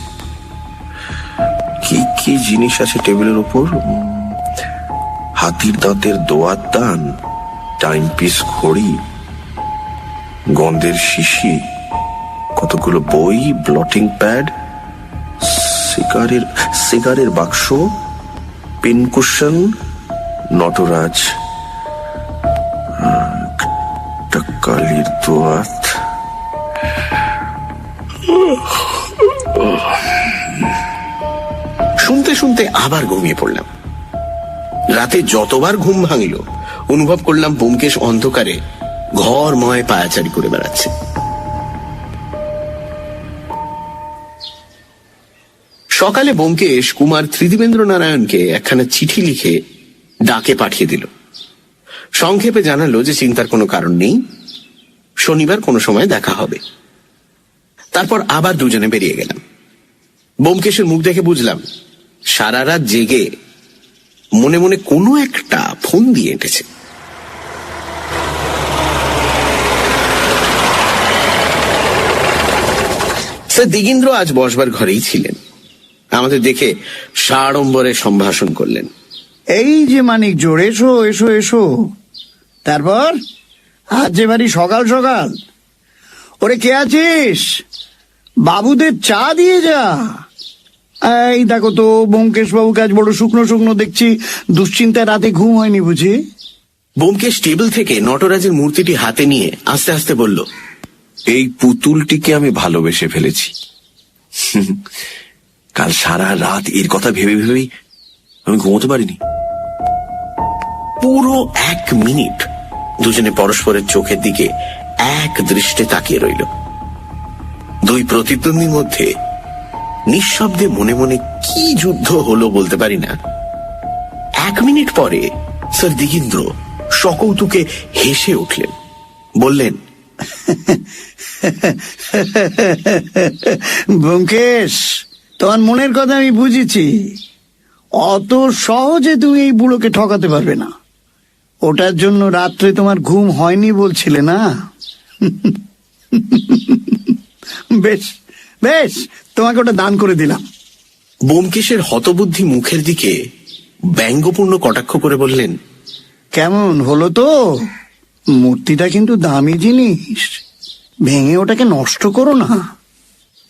কি কি জিনিস আছে টেবিলের ওপর? হাতির দাঁতের দোয়াত দান, টাইম পিস ঘড়ি, গন্ধের শিশি, কতগুলো বই, ব্লটিং প্যাড, সিগারের বাক্স, পিনকুশন, নটরাজ, কালির দোয়াত। শুনতে শুনতে আবার ঘুমিয়ে পড়লাম। রাতে যতবার ঘুম ভাঙল অনুভব করলাম ব্যোমকেশ অন্ধকারে ঘরময় পায়াচারি করে বেড়াচ্ছে। সকালে ব্যোমকেশ কুমার ত্রিদিবেন্দ্র নারায়ণকে একখানা চিঠি লিখে ডাকে পাঠিয়ে দিল। সংক্ষেপে জানালো যে চিন্তার কোনো কারণ নেই, শনিবার কোনো সময় দেখা হবে। তারপর আবার দুজনে বেরিয়ে গেলাম। ব্যোমকেশের মুখ দেখে বুঝলাম সারা রাত জেগে মনে মনে কোনো একটা ফোন দিয়ে এঁটেছে। স্যার দিগেন্দ্র আজ বসবার ঘরেই ছিলেন। আমাদের দেখে সাড়ম্বরে সম্ভাষণ করলেন। এই যে মানিক জোর, এসো এসো এসো। তারপর আজ যে বাড়ি সকাল সকাল, ওরে কে আছিস? বাবুদের চা দিয়ে যা। এই দেখো তো, ব্যোমকেশ বাবুকে আজ বড় শুকনো শুকনো দেখছি। দুশ্চিন্তায় রাতে ঘুম হয়নি বুঝি? ব্যোমকেশ টেবিল থেকে নটরাজের মূর্তিটি হাতে নিয়ে আস্তে আস্তে বলল, এই পুতুলটিকে আমি ভালোবেসে ফেলেছি। কাল সারা রাত এর কথা ভেবে ভেবেই আমি ঘুমোতে পারিনি। পুরো 1 মিনিট দুজনে পরস্পরের চোখের দিকে এক দৃষ্টে তাকিয়ে রইল। দুই প্রতিদ্বন্দ্বীর মধ্যে নিঃশব্দে মনে মনে কি যুদ্ধ হলো বলতে পারি না। 1 মিনিট পরে স্যার দিগেন্দ্র সকৌতুকে হেসে উঠলেন, বললেন, ব্যোমকেশ, তোমার মনের কথা আমি বুঝেছি। অত সহজে তুমি এই বুড়োকে ঠকাতে পারবে না। ওটার জন্য রাত্রে তোমার ঘুম হয়নি বলছিলে না? বেশ বেশ, তোমাকে ওটা দান করে দিলাম। ব্যোমকেশের হতবুদ্ধি মুখের দিকে ব্যঙ্গপূর্ণ কটাক্ষ করে বললেন, কেমন হলো তো? মূর্তিটা কিন্তু দামি জিনিস, ভেঙে ওটাকে নষ্ট করো না।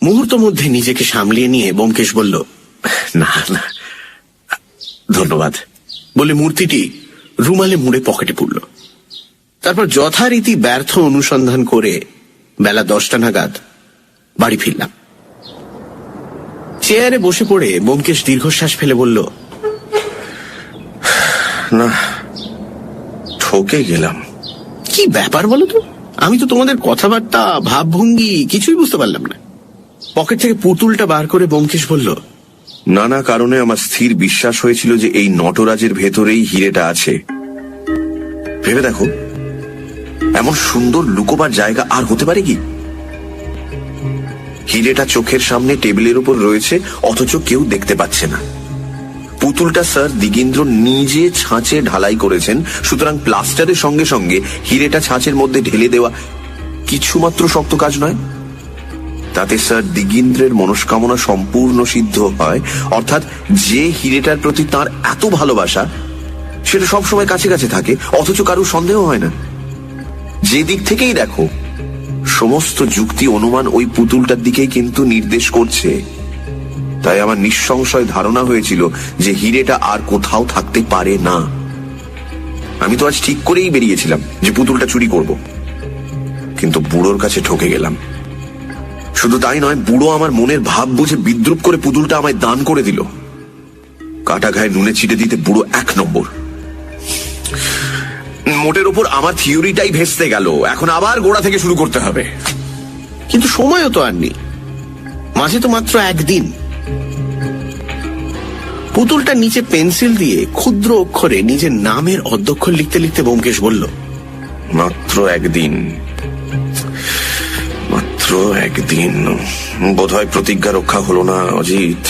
মুহূর্ত মধ্যে নিজেকে সামলিয়ে নিয়ে ব্যোমকেশ বলল, না না, ধন্যবাদ বলে মূর্তিটি রুমালে মুড়ে পকেটে পুরল। তারপর যথারীতি ব্যর্থ অনুসন্ধান করে বেলা 10টা নাগাদ বাড়ি ফিরলাম। চেয়ারে বসে পড়ে ব্যোমকেশ দীর্ঘশ্বাস ফেলে বলল, না, ঠকে গেলাম। কি ব্যাপার বলো তো? আমি তো তোমাদের কথাবার্তা, ভাবভঙ্গি কিছুই বুঝতে পারলাম না। পকেট থেকে পুতুলটা বার করে ব্যোমকেশ বলল, নানা কারণে আমার স্থির বিশ্বাস হয়েছিল যে এই নটরাজের ভেতরেই হিরেটা আছে। ভেবে দেখো, এমন সুন্দর লুকোবার জায়গা আর হতে পারে কি? হিরেটা চোখের সামনে টেবিলের উপর রয়েছে, অথচ কেউ দেখতে পাচ্ছে না। পুতুলটা স্যার দিগেন্দ্র নিজে ছাঁচে ঢালাই করেছেন, সুতরাং প্লাস্টারের সঙ্গে সঙ্গে হিরেটা ছাঁচের মধ্যে ঢেলে দেওয়া কিছুমাত্র শক্ত কাজ নয়। তাতে স্যার দিগেন্দ্রের মনস্কামনা সম্পূর্ণ সিদ্ধ হয়, অর্থাৎ যে হিরেটার প্রতি তার এত ভালোবাসা সেটা সবসময় কাছে কাছে থাকে, অথচ কারো সন্দেহ হয় না। যে দিক থেকেই দেখো, সমস্ত যুক্তি অনুমান ওই পুতুলটার দিকেই কিন্তু নির্দেশ করছে। তাই আমার নিঃসংশয় ধারণা হয়েছিল যে হিরেটা আর কোথাও থাকতে পারে না। আমি তো আজ ঠিক করেই বেরিয়েছিলাম যে পুতুলটা চুরি করব, কিন্তু বুড়োর কাছে ঠকে গেলাম। শুধু তাই নয়, বুড়ো আমার মনের ভাব বুঝে বিদ্রুপ করে পুতুলটা আমায় দান করে দিল। কাটা ঘায়ে নুনে ছিটে দিতে বুড়ো 1 নম্বর। মোটের ওপর আমার থিওরিটাই ভেস্তে গেল। এখন আবার গোড়া থেকে শুরু করতে হবে। কিন্তু সময়ও তো আর নেই, মাঝে তো মাত্র 1 দিন। পুতুলটার নিচে পেন্সিল দিয়ে ক্ষুদ্র অক্ষরে নিজের নামের অধ্যক্ষর লিখতে লিখতে ব্যোমকেশ বলল, মাত্র 1 দিন, মাত্র 1 দিন। বোধহয় প্রতিজ্ঞা রক্ষা হলো না অজিত।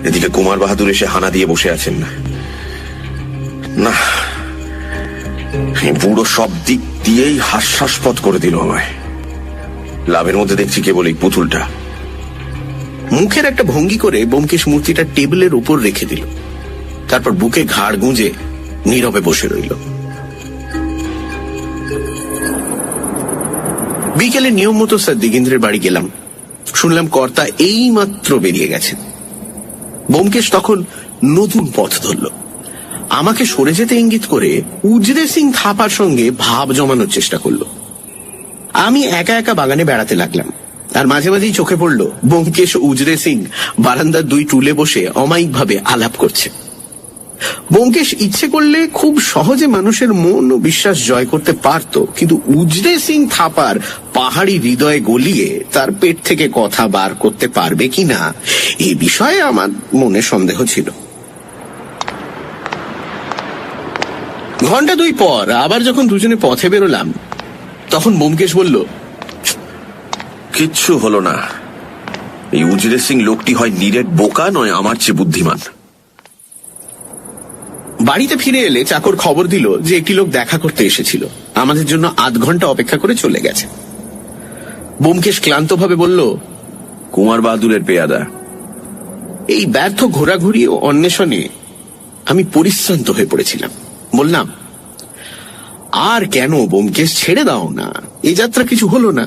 এদিকে কুমার বাহাদুর এসে হানা দিয়ে বসে আছেন। না, বুড়ো সব দিক দিয়েই হাস্যাস্পদ করে দিল আমায়। লাভের মধ্যে দেখছি কেবল এই পুতুলটা। মুখের একটা ভঙ্গি করে ব্যোমকেশ মূর্তিটা টেবিলের উপর রেখে দিল। তারপর বুকে ঘাড় গুঁজে নীরবে বসে রইল। বিকেলে নিয়ম মতো স্যার দিগেন্দ্রের বাড়ি গেলাম। শুনলাম কর্তা এই মাত্র বেরিয়ে গেছেন। ব্যোমকেশ তখন নতুন পথ ধরল। আমাকে সরে যেতে ইঙ্গিত করে উজরে সিং থাপার সঙ্গে ভাব জমানোর চেষ্টা করল। আমি একা একা বাগানে বেড়াতে লাগলাম, আর মাঝে মাঝেই চোখে পড়ল ব্যোমকেশ উজরে সিং বারান্দার 2 টুলে বসে অমায়িকভাবে আলাপ করছে। ব্যোমকেশ ইচ্ছে করলে খুব সহজে মানুষের মন ও বিশ্বাস জয় করতে পারত, কিন্তু উজরে সিং থাপার পাহাড়ি হৃদয়ে গলিয়ে তার পেট থেকে কথা বার করতে পারবে কিনা এই বিষয়ে আমার মনে সন্দেহ ছিল। ঘন্টা 2 পর আবার যখন দুজনে পথে বেরোলাম, তখন ব্যোমকেশ বলল, কিচ্ছু হলো না। এই উজরে সিং লোকটি হয় নিরেট বোকা, নয় আমার চেয়ে বুদ্ধিমান। বাড়িতে ফিরে এলে চাকর খবর দিল যে একটি লোক দেখা করতে এসেছিল, আমাদের জন্য আধ ঘন্টা অপেক্ষা করে চলে গেছে। ব্যোমকেশ ক্লান্তভাবে বলল, কুমার বাহাদুরের পেয়াদা। এই ব্যর্থ ঘোরাঘুরি ও অন্বেষণে আমি পরিশ্রান্ত হয়ে পড়েছিলাম। বললাম, আর কেন ব্যোমকেশ, ছেড়ে দাও না, এই যাত্রা কিছু হলো না।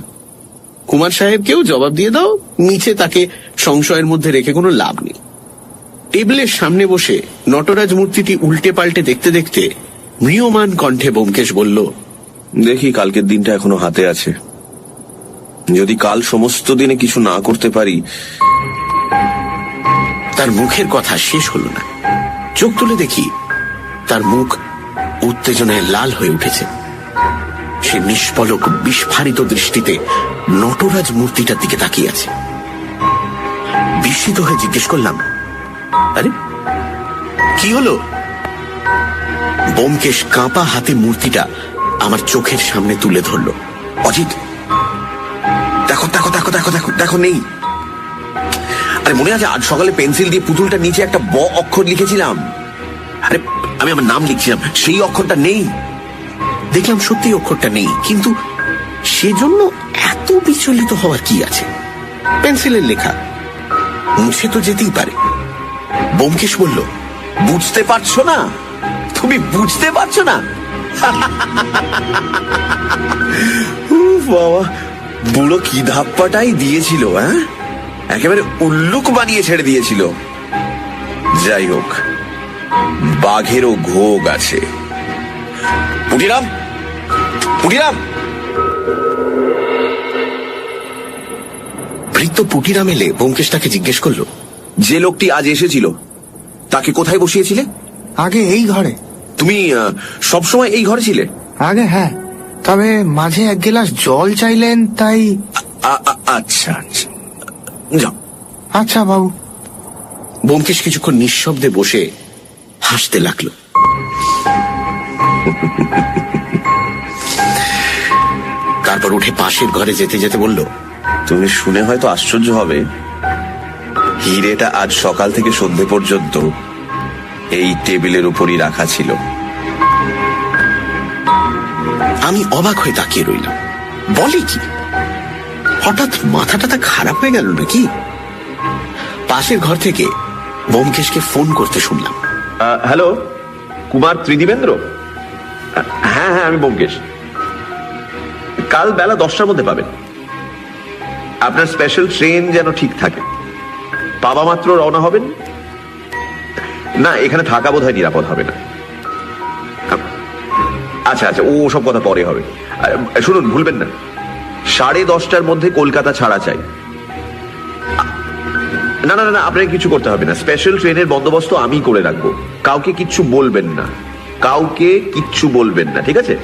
কুমার সাহেবকেও জবাব দিয়ে দাও, মিছে তাকে সংশয়ের মধ্যে রেখে কোনো লাভ নেই। টেবিলের সামনে বসে নটরাজ মূর্তিটি উল্টে পাল্টে দেখতে দেখতে ম্রিয়মান কণ্ঠে ব্যোমকেশ বলল, দেখি, কালকের দিনটা এখনো হাতে আছে। যদি কাল সমস্ত দিনে কিছু না করতে পারি। তার মুখের কথা শেষ হলো না। চোখ তুলে দেখি তার মুখ উত্তেজনায় লাল হয়ে উঠেছে। সে নিষ্পলক বিস্ফারিত দৃষ্টিতে নটরাজ মূর্তিটার দিকে তাকিয়ে আছে। বিস্মিত হয়ে জিজ্ঞেস করলাম, আরে কি হলো? ব্যোমকেশ কাঁপা হাতে মূর্তিটা আমার চোখের সামনে তুলে ধরল। অজিত, দেখো দেখো দেখো দেখো দেখো দেখো, নেই। আরে মনে আছে, আজ সকালে পেন্সিল দিয়ে পুতুলটা নিচে একটা ব অক্ষর লিখেছিলাম। আরে আমি আমার নাম লিখছিলাম, সেই অক্ষরটা নেই। দেখলাম সত্যি অক্ষরটা নেই, কিন্তু সেজন্য এত বিচলিত হওয়ার কি আছে? পেন্সিলের লেখা মুছে তো যেতেই পারে। ব্যোমকেশ বলল, বুঝতে পারছো না? তুমি বুঝতে পারছো না? উফ বাবা, বুড়ো কি ধাপ্পাটাই দিয়েছিল, হ্যাঁ, একেবারে উল্লুক বানিয়ে ছেড়ে দিয়েছিল। যাই হোক, বাঘেরও ঘোগ আছে। পুটিরাম, পুটিরাম। ভৃত্য পুটিরাম এলে ব্যোমকেশ তাকে জিজ্ঞেস করলো, যে লোকটি আজ এসেছিল তাকে কোথায় বসিয়েছিলে? আগে এই ঘরে। তুমি সবসময় এই ঘরে ছিলে? আগে হ্যাঁ, তবে মাঝে এক গ্লাস জল চাইলেন, তাই। আচ্ছা আচ্ছা, যাও। আচ্ছা বাবু। ব্যোমকেশ কিছুক্ষণ নিঃশব্দে বসে হাসতে লাগলো। তারপর উঠে পাশের ঘরে যেতে যেতে বলল, তুমি শুনে হয়তো আশ্চর্য হবে, হিরেটা আজ সকাল থেকে সন্ধে পর্যন্ত এই টেবিলের উপরই রাখা ছিল। আমি অবাক হয়ে তাকিয়ে রইলাম। বলে কি? হঠাৎ মাথাটা খারাপ হয়ে গেল নাকি? পাশের ঘর থেকে ব্যোমকেশকে ফোন করতে শুনলাম। হ্যালো, কুমার ত্রিদিবেন্দ্র? হ্যাঁ হ্যাঁ, আমি ব্যোমকেশ। কাল বেলা 10টার মধ্যে পাবেন। আপনার স্পেশাল ট্রেন যেন ঠিক থাকে। পাবা মাত্র রওনা হবেন। না, এখানে থাকা বোধহয় নিরাপদ হবে না। আচ্ছা আচ্ছা, ও সব কথা পরে হবে। শুনুন, ভুলবেন না, 10:30টার মধ্যে কলকাতা ছাড়া চাই। না না না, আপনাকে কিছু করতে হবে না। স্পেশাল ট্রেনের বন্দোবস্ত আমি করে রাখবো। কাউকে কিচ্ছু বলবেন না, কাউকে কিচ্ছু বলবেন না, ঠিক আছে?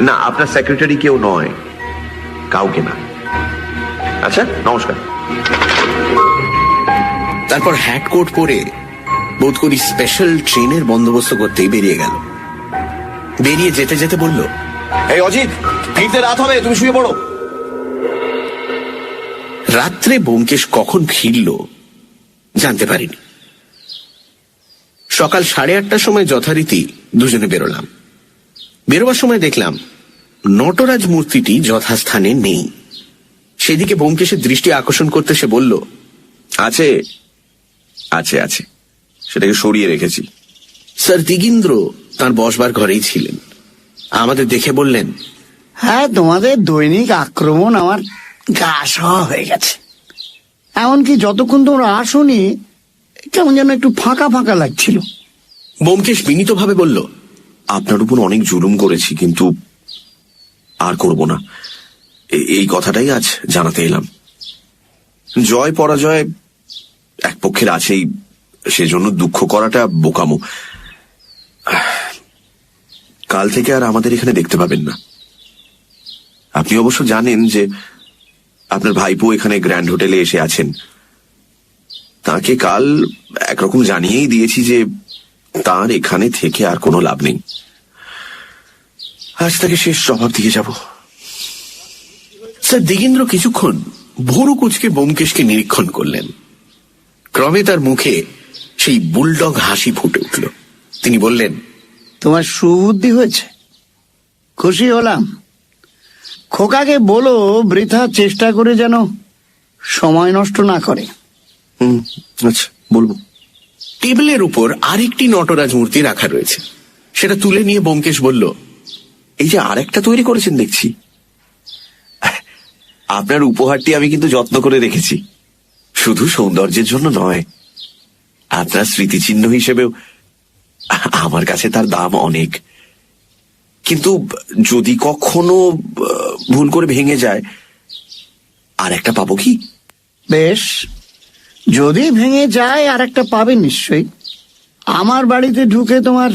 না, আপনার সেক্রেটারি কেউ নয়, কাউকে না। আচ্ছা, নমস্কার। তারপর হ্যাট কোট পরে বোধ করি স্পেশাল ট্রেনের বন্দোবস্ত করতেই বেরিয়ে গেল। বেরিয়ে যেতে যেতে বলল, এই অজিত, ফিরতে রাত হবে, তুমি শুয়ে পড়ো। রাত্রে ব্যোমকেশ কখন ফিরল জানতে পারিনি। সকাল 8:30টার সময় যথারীতি দুজনে বেরোলাম। বেরোবার সময় দেখলাম নটরাজ মূর্তিটি যথাস্থানে নেই। সেদিকে ব্যোমকেশের দৃষ্টি আকর্ষণ করতে সে বলল, আছে আছে আছে, সেটাকে সরিয়ে রেখেছি। স্যার দিগিন্দ্র তাঁর বসবার ঘরেই ছিলেন। আমাদের দেখে বললেন, হ্যাঁ, তোমাদের দৈনিক আক্রমণ আমার গা সওয়া হয়ে গেছে। এমনকি যতক্ষণ তোমরা আসোনি, কেমন যেন একটু ফাঁকা ফাঁকা লাগছিল। ব্যোমকেশ বিনীতভাবে বলল, আপনার উপর অনেক জুলুম করেছি, কিন্তু আর করব না। এই কথাটাই আজ জানাতে এলাম। জয় পরাজয় এক পক্ষের আছেই, সেজন্য দুঃখ করাটা বোকামো। কাল থেকে আর আমাদের এখানে দেখতে পাবেন না। আপনি অবশ্য জানেন যে আপনার ভাইপো এখানে গ্র্যান্ড হোটেলে এসে আছেন। তাকে কাল একরকম জানিয়েই দিয়েছি যে তার এখানে থেকে আর কোনো লাভ নেই। আজ তাকে শেষ জবাব দিয়ে যাব। স্যার দিগেন্দ্র কিছুক্ষণ ভুরু কুঁচকে ব্যোমকেশকে নিরীক্ষণ করলেন। ক্রমে তার মুখে সেই বুলডগ হাসি ফুটে উঠল। তিনি বললেন, তোমার সুবুদ্ধি হয়েছে, খুশি হলাম। খোকাকে বলো বৃথা চেষ্টা করে যেন সময় নষ্ট না করে। আচ্ছা, বলবো। টেবিলের উপর আরেকটি নটরাজ মূর্তি রাখা রয়েছে। সেটা তুলে নিয়ে ব্যোমকেশ বলল, এই যে আরেকটা তৈরি করেছেন দেখছি, আপনার উপহারটি আমি কিন্তু যত্ন করে রেখেছি। শুধু সৌন্দর্যের জন্য নয়, আপনার স্মৃতিচিহ্ন হিসেবেও আমার কাছে তার দাম অনেক। কিন্তু যদি কখনো ভুল করে ভেঙে যায়, আর একটা পাবো কি? বেশ, যদি ভেঙে যায় আর একটা পাবে নিশ্চয়ই। আমার বাড়িতে ঢুকে তোমার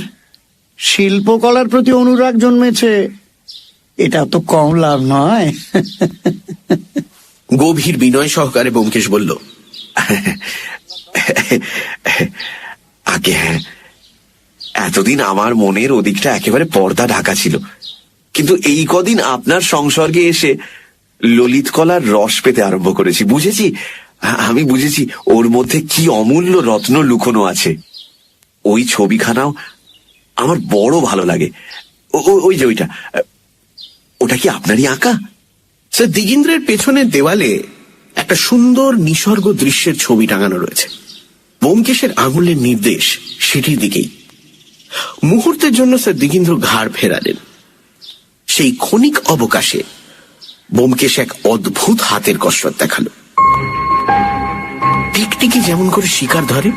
শিল্পকলার প্রতি অনুরাগ জন্মেছে, এটা তো কম লাভ নয়। গভীর বিনয় সহকারে ব্যোমকেশ বলল, আগে হ্যাঁ, এতদিন আমার মনের ওদিকটা একেবারে পর্দা ঢাকা ছিল, কিন্তু এই কদিন আপনার সংসর্গে এসে ললিত কলার রস পেতে আরম্ভ করেছি। বুঝেছি, আমি বুঝেছি ওর মধ্যে কি অমূল্য রত্ন লুকোনো আছে। ওই ছবিখানাও আমার বড় ভালো লাগে। ওই যে ওটা কি আপনারই আঁকা? স্যার দিগিন্দ্রের পেছনের দেওয়ালে একটা সুন্দর নিসর্গ দৃশ্যের ছবি টাঙানো রয়েছে। ব্যোমকেশের আঙুলের নির্দেশ সেটির দিকেই। মুহূর্তের জন্য স্যার দিগিন্দ্র ঘাড় ফেরালেন। সেই ক্ষণিক অবকাশে ব্যোমকেশ এক অদ্ভুত হাতের কসরত দেখালো। টিকটিকি যেমন করে শিকার ধরে,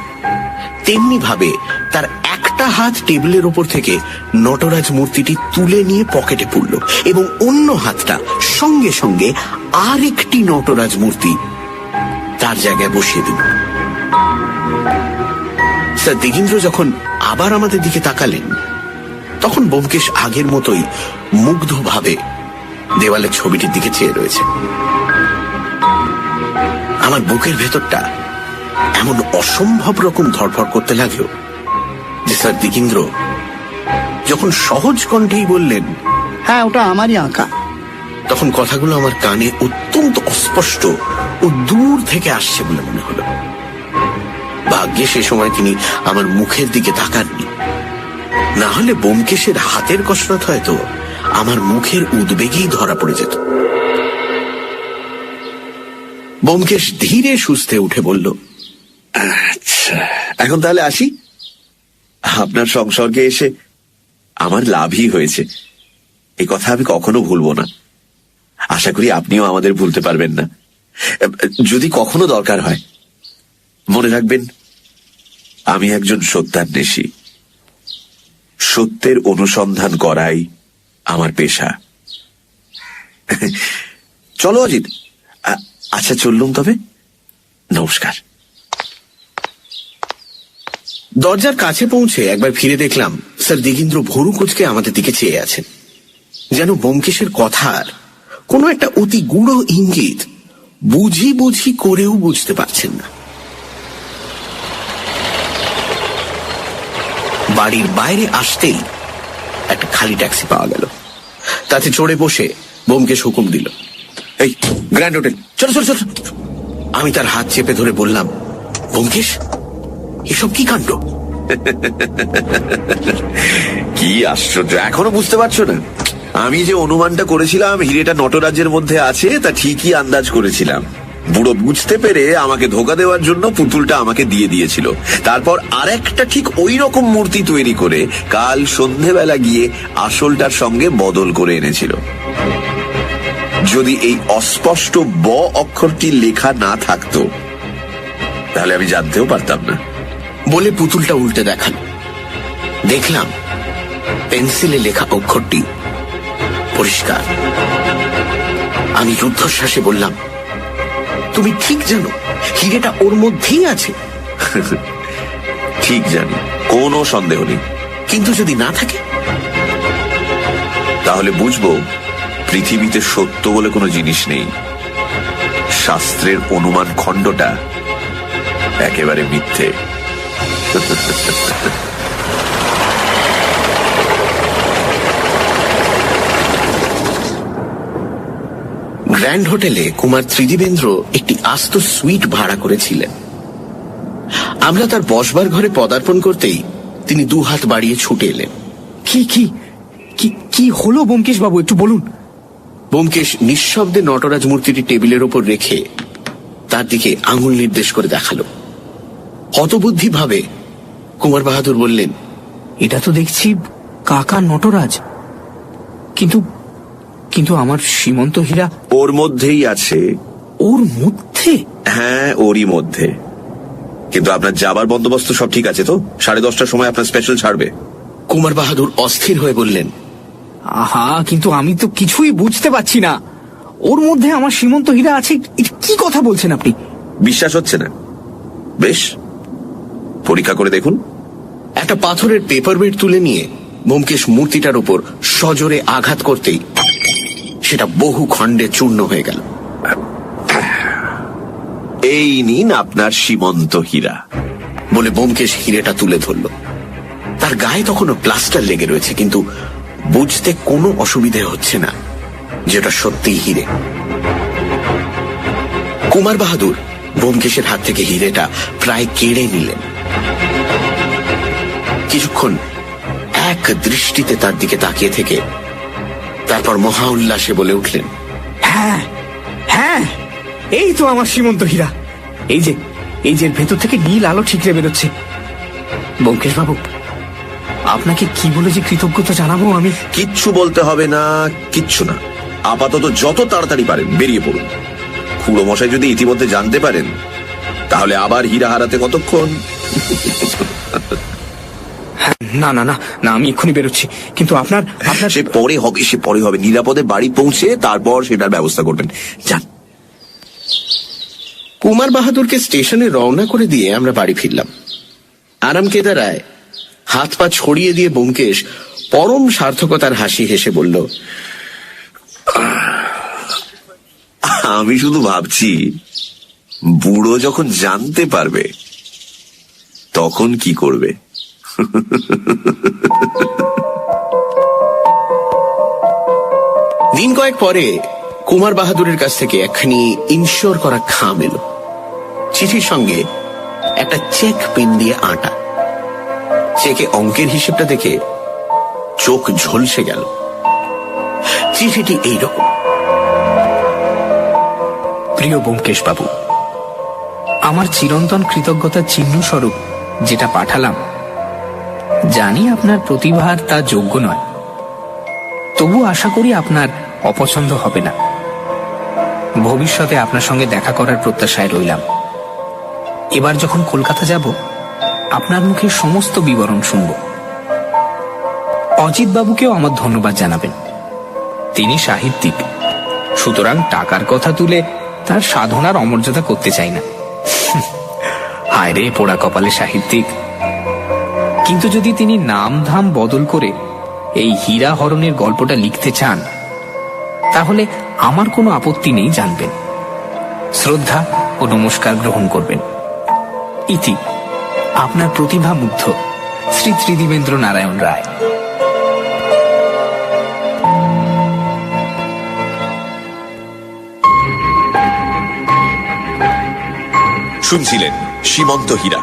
তেমনি ভাবে তার একটা হাত টেবিলের ওপর থেকে নটরাজ মূর্তিটি তুলে নিয়ে পকেটে পুরল এবং অন্য হাতটা সঙ্গে সঙ্গে আরেকটি নটরাজ মূর্তি তার জায়গায় বসিয়ে দিল। স্যার দিগিন্দ্র যখন আবার আমাদের দিকে তাকালেন, তখন ব্যোমকেশ আগের মতোই মুগ্ধভাবে দেওয়ালের ছবিটির দিকে চেয়ে রয়েছে। আমার বুকের ভেতরটা এমন অসম্ভব রকম ধড়ফড় করতে লাগলো যে স্যার দিগিন্দ্র যখন সহজ কণ্ঠেই বললেন, হ্যাঁ, ওটা আমারই আঁকা, তখন কথাগুলো আমার কানে অত্যন্ত অস্পষ্ট ও দূর থেকে আসছে বলে মনে হলো। ভাগ্যে সে সময় তিনি আমার মুখের দিকে তাকাননি, না হলে ব্যোমকেশের হাতের কসরত হয়তো আমার মুখের উদ্বেগেই ধরা পড়ে যেত। ব্যোমকেশ ধীরে সুস্থে উঠে বলল, আচ্ছা, এখন তাহলে আসি। আপনার সংসর্গে এসে আমার লাভই হয়েছে, এই কথা আমি কখনো ভুলবো না। আশা করি আপনিও আমাদের ভুলতে পারবেন না। যদি কখনো দরকার হয়, মনে রাখবেন আমি একজন সত্যান্বেষী। সত্যের অনুসন্ধান করাই আমার পেশা। চলো অজিত, আচ্ছা চললুম তবে, নমস্কার। দরজার কাছে পৌঁছে একবার ফিরে দেখলাম স্যার দিগিন্দ্র ভুরু কুঁচকে আমাদের দিকে চেয়ে আছেন, যেন ব্যোমকেশের কথার কোনো একটা অতি গূঢ় ইঙ্গিত বুঝি বুঝি করেও বুঝতে পারছেন না। বাড়ির বাইরে আসতেই একটা খালি ট্যাক্সি পাওয়া গেল। তাতে চড়ে বসে ব্যোমকেশ হুকুম দিল, এই গ্র্যান্ড হোটেল, চলো চলো চলো। আমি তার হাত চেপে ধরে বললাম, ব্যোমকেশ, এসব কি কাণ্ড? কি আশ্চর্য, এখনো বুঝতে পারছো না? আমি যে অনুমানটা করেছিলাম হিরেটা নটরাজের মধ্যে আছে, তা ঠিকই আন্দাজ করেছিলাম। বুড়ো বুঝতে পেরে আমাকে ধোকা দেওয়ার জন্য পুতুলটা আমাকে দিয়ে দিয়েছিল। তারপর আরেকটা ঠিক ওই রকম মূর্তি তৈরি করে কাল সন্ধেবেলা গিয়ে আসলটার সঙ্গে বদল করে এনেছিল। যদি এই অস্পষ্ট ব অক্ষরটি লেখা না থাকতো, তাহলে আমি জানতেও পারতাম না। বলে পুতুলটা উল্টে দেখাল। দেখলাম পেন্সিলে লেখা অক্ষরটি পরিষ্কার। আমি রুদ্ধশ্বাসে বললাম, তুমি ঠিক জানো হিরেটা ওর মধ্যেই আছে? ঠিক জানি, কোনো সন্দেহ নেই। কিন্তু যদি না থাকে? তাহলে বুঝবো পৃথিবীতে সত্য বলে কোনো জিনিস নেই। শাস্ত্রের অনুমান খণ্ডটা একেবারে মিথ্যে। গ্র্যান্ড হোটেলে কুমার ত্রিদিবেন্দ্র একটি আস্ত সুইট ভাড়া করেছিলেন। আমরা তার বসবার ঘরে পদার্পণ করতেই তিনি দুহাত বাড়িয়ে ছুটে এলেন। কি কি কি কি হলো ব্যোমকেশ বাবু, একটু বলুন। ব্যোমকেশ নিঃশব্দে নটরাজ মূর্তিটি টেবিলের ওপর রেখে তার দিকে আঙুল নির্দেশ করে দেখালো। হতবুদ্ধি ভাবে কুমার বাহাদুর বললেন, এটা তো দেখছি কাকা নটরাজ, কিন্তু কিন্তু আমার সীমন্ত হীরা ওর মধ্যেই আছে। ওর মধ্যে? হ্যাঁ, ওরই মধ্যে। কিন্তু আপনার যাবার বন্দোবস্ত সব ঠিক আছে তো? 10:30টার সময় আপনার স্পেশাল ছাড়বে। কুমার বাহাদুর অস্থির হয়ে বললেন, আহা, কিন্তু আমি তো কিছুই বুঝতে পারছি না। ওর মধ্যে আমার সীমন্ত হীরা আছে, এটা কি কথা বলছেন আপনি? বিশ্বাস হচ্ছে না? বেশ, পরীক্ষা করে দেখুন। একটা পাথরের পেপার ওয়েট তুলে নিয়ে ব্যোমকেশ মূর্তিটার উপর সজোরে আঘাত করতেই সেটা বহু খণ্ডে চূর্ণ হয়ে গেল। এই নিন আপনার সীমন্ত হীরা বলে ব্যোমকেশ হিরেটা তুলে ধরল। তার গায়ে তখনও প্লাস্টার লেগে রয়েছে, কিন্তু বুঝতে কোনো অসুবিধে হচ্ছে না যেটা সত্যিই হিরে। কুমার বাহাদুর ব্যোমকেশের হাত থেকে হিরেটা প্রায় কেড়ে নিলেন। কিছুক্ষণ এক দৃষ্টিতে তার দিকে তাকিয়ে থেকে তারপর মহা উল্লাসে বলে উঠলেন, হ্যাঁ হ্যাঁ, এই তো আমার সীমন্ত হীরা। এই যে এর ভেতর থেকে নীল আলো ঠিকরে বেরোচ্ছে। ব্যোমকেশ বাবু, আপনাকে কি বলে যে কৃতজ্ঞতা জানাবো আমি। কিচ্ছু বলতে হবে না, কিচ্ছু না। আপাতত যত তাড়াতাড়ি পারেন বেরিয়ে পড়ুন। খুড়ো মশাই যদি ইতিমধ্যে জানতে পারেন তাহলে আবার হীরা হারাতে কতক্ষণ? না না না না, আমি এক্ষুনি বেরোচ্ছি। কিন্তু আপনার সে পরে হবে, সে পরে হবে। নিরাপদে বাড়ি পৌঁছে তারপর সেটার ব্যবস্থা করবেন। যান। কুমার বাহাদুরকে স্টেশনে রওনা করে দিয়ে আমরা বাড়ি ফিরলাম। আরাম কেদারায় হাত পা ছড়িয়ে দিয়ে ব্যোমকেশ পরম সার্থকতার হাসি হেসে বলল, আমি শুধু ভাবছি, বুড়ো যখন জানতে পারবে তখন কি করবে। দিন কয়েক পরে কুমার বাহাদুরের কাছ থেকে একখানি ইনশিওর করা খাম এলো। চিঠির সঙ্গে একটা চেক পেন দিয়ে আঁটা। চেকে অঙ্কের হিসেবটা দেখে চোখ ঝলসে গেল। চিঠিটি এইরকম: প্রিয় ব্যোমকেশ বাবু, আমার চিরন্তন কৃতজ্ঞতার চিহ্ন স্বরূপ যেটা পাঠালাম, জানি আপনার প্রতিভার তা যোগ্য নয়, তবু আশা করি আপনার অপছন্দ হবে না। ভবিষ্যতে আপনার সঙ্গে দেখা করার প্রত্যাশায় রইলাম। এবার যখন কলকাতা যাব, আপনার মুখে সমস্ত বিবরণ শুনব। অজিত বাবুকেও আমার ধন্যবাদ জানাবেন। তিনি সাহিত্যিক, সুতরাং টাকার কথা তুলে তার সাধনার অমর্যাদা করতে চাই না। হায় রে পোড়া কপালে সাহিত্যিক। কিন্তু যদি তিনি নাম ধাম বদল করে এই হীরা হরণের গল্পটা লিখতে চান, তাহলে আমার কোনো আপত্তি নেই, জানবেন। শ্রদ্ধা ও নমস্কার গ্রহণ করবেন। ইতি আপনার প্রতিভা মুগ্ধ শ্রী ত্রিদিবেন্দ্র নারায়ণ রায়। শুনছিলেন সীমন্ত হীরা,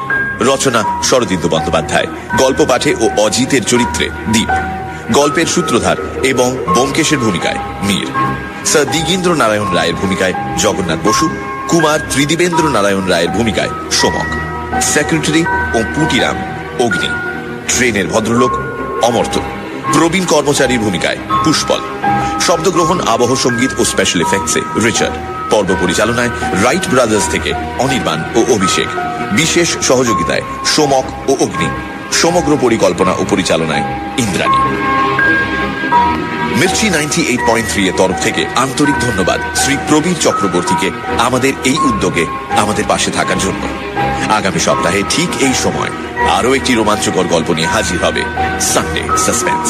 রচনা শরদিন্দু বন্দ্যোপাধ্যায়, গল্প পাঠে ও অজিতের চরিত্রে দীপ, গল্পের সূত্রধার এবং ব্যোমকেশের ভূমিকায় মীর, স্যার দিগীন্দ্র নারায়ণ রায়ের ভূমিকায় জগন্নাথ বসু, কুমার ত্রিদিবেন্দ্র নারায়ণ রায়ের ভূমিকায় সোমক, সেক্রেটারি ও পুটিরাম অগ্নি, ট্রেনের ভদ্রলোক অমর্ত্য, প্রবীণ কর্মচারীর ভূমিকায় পুষ্পল, শব্দগ্রহণ, আবহ সঙ্গীত ও স্পেশাল এফেক্টসে রিচার্ড, পর্ব পরিচালনায় রাইট ব্রাদার্স থেকে অনির্বাণ ও অভিষেক, বিশেষ সহযোগিতায় সোমক ও অগ্নি, সমগ্র পরিকল্পনা ও পরিচালনায় ইন্দ্রাণী। মির্চি 98.3 এর তরফ থেকে আন্তরিক ধন্যবাদ শ্রী প্রবীর চক্রবর্তীকে আমাদের এই উদ্যোগে আমাদের পাশে থাকার জন্য। আগামী সপ্তাহে ঠিক এই সময় আরো একটি রোমাঞ্চকর গল্প নিয়ে হাজির হবে সানডে সাসপেন্স।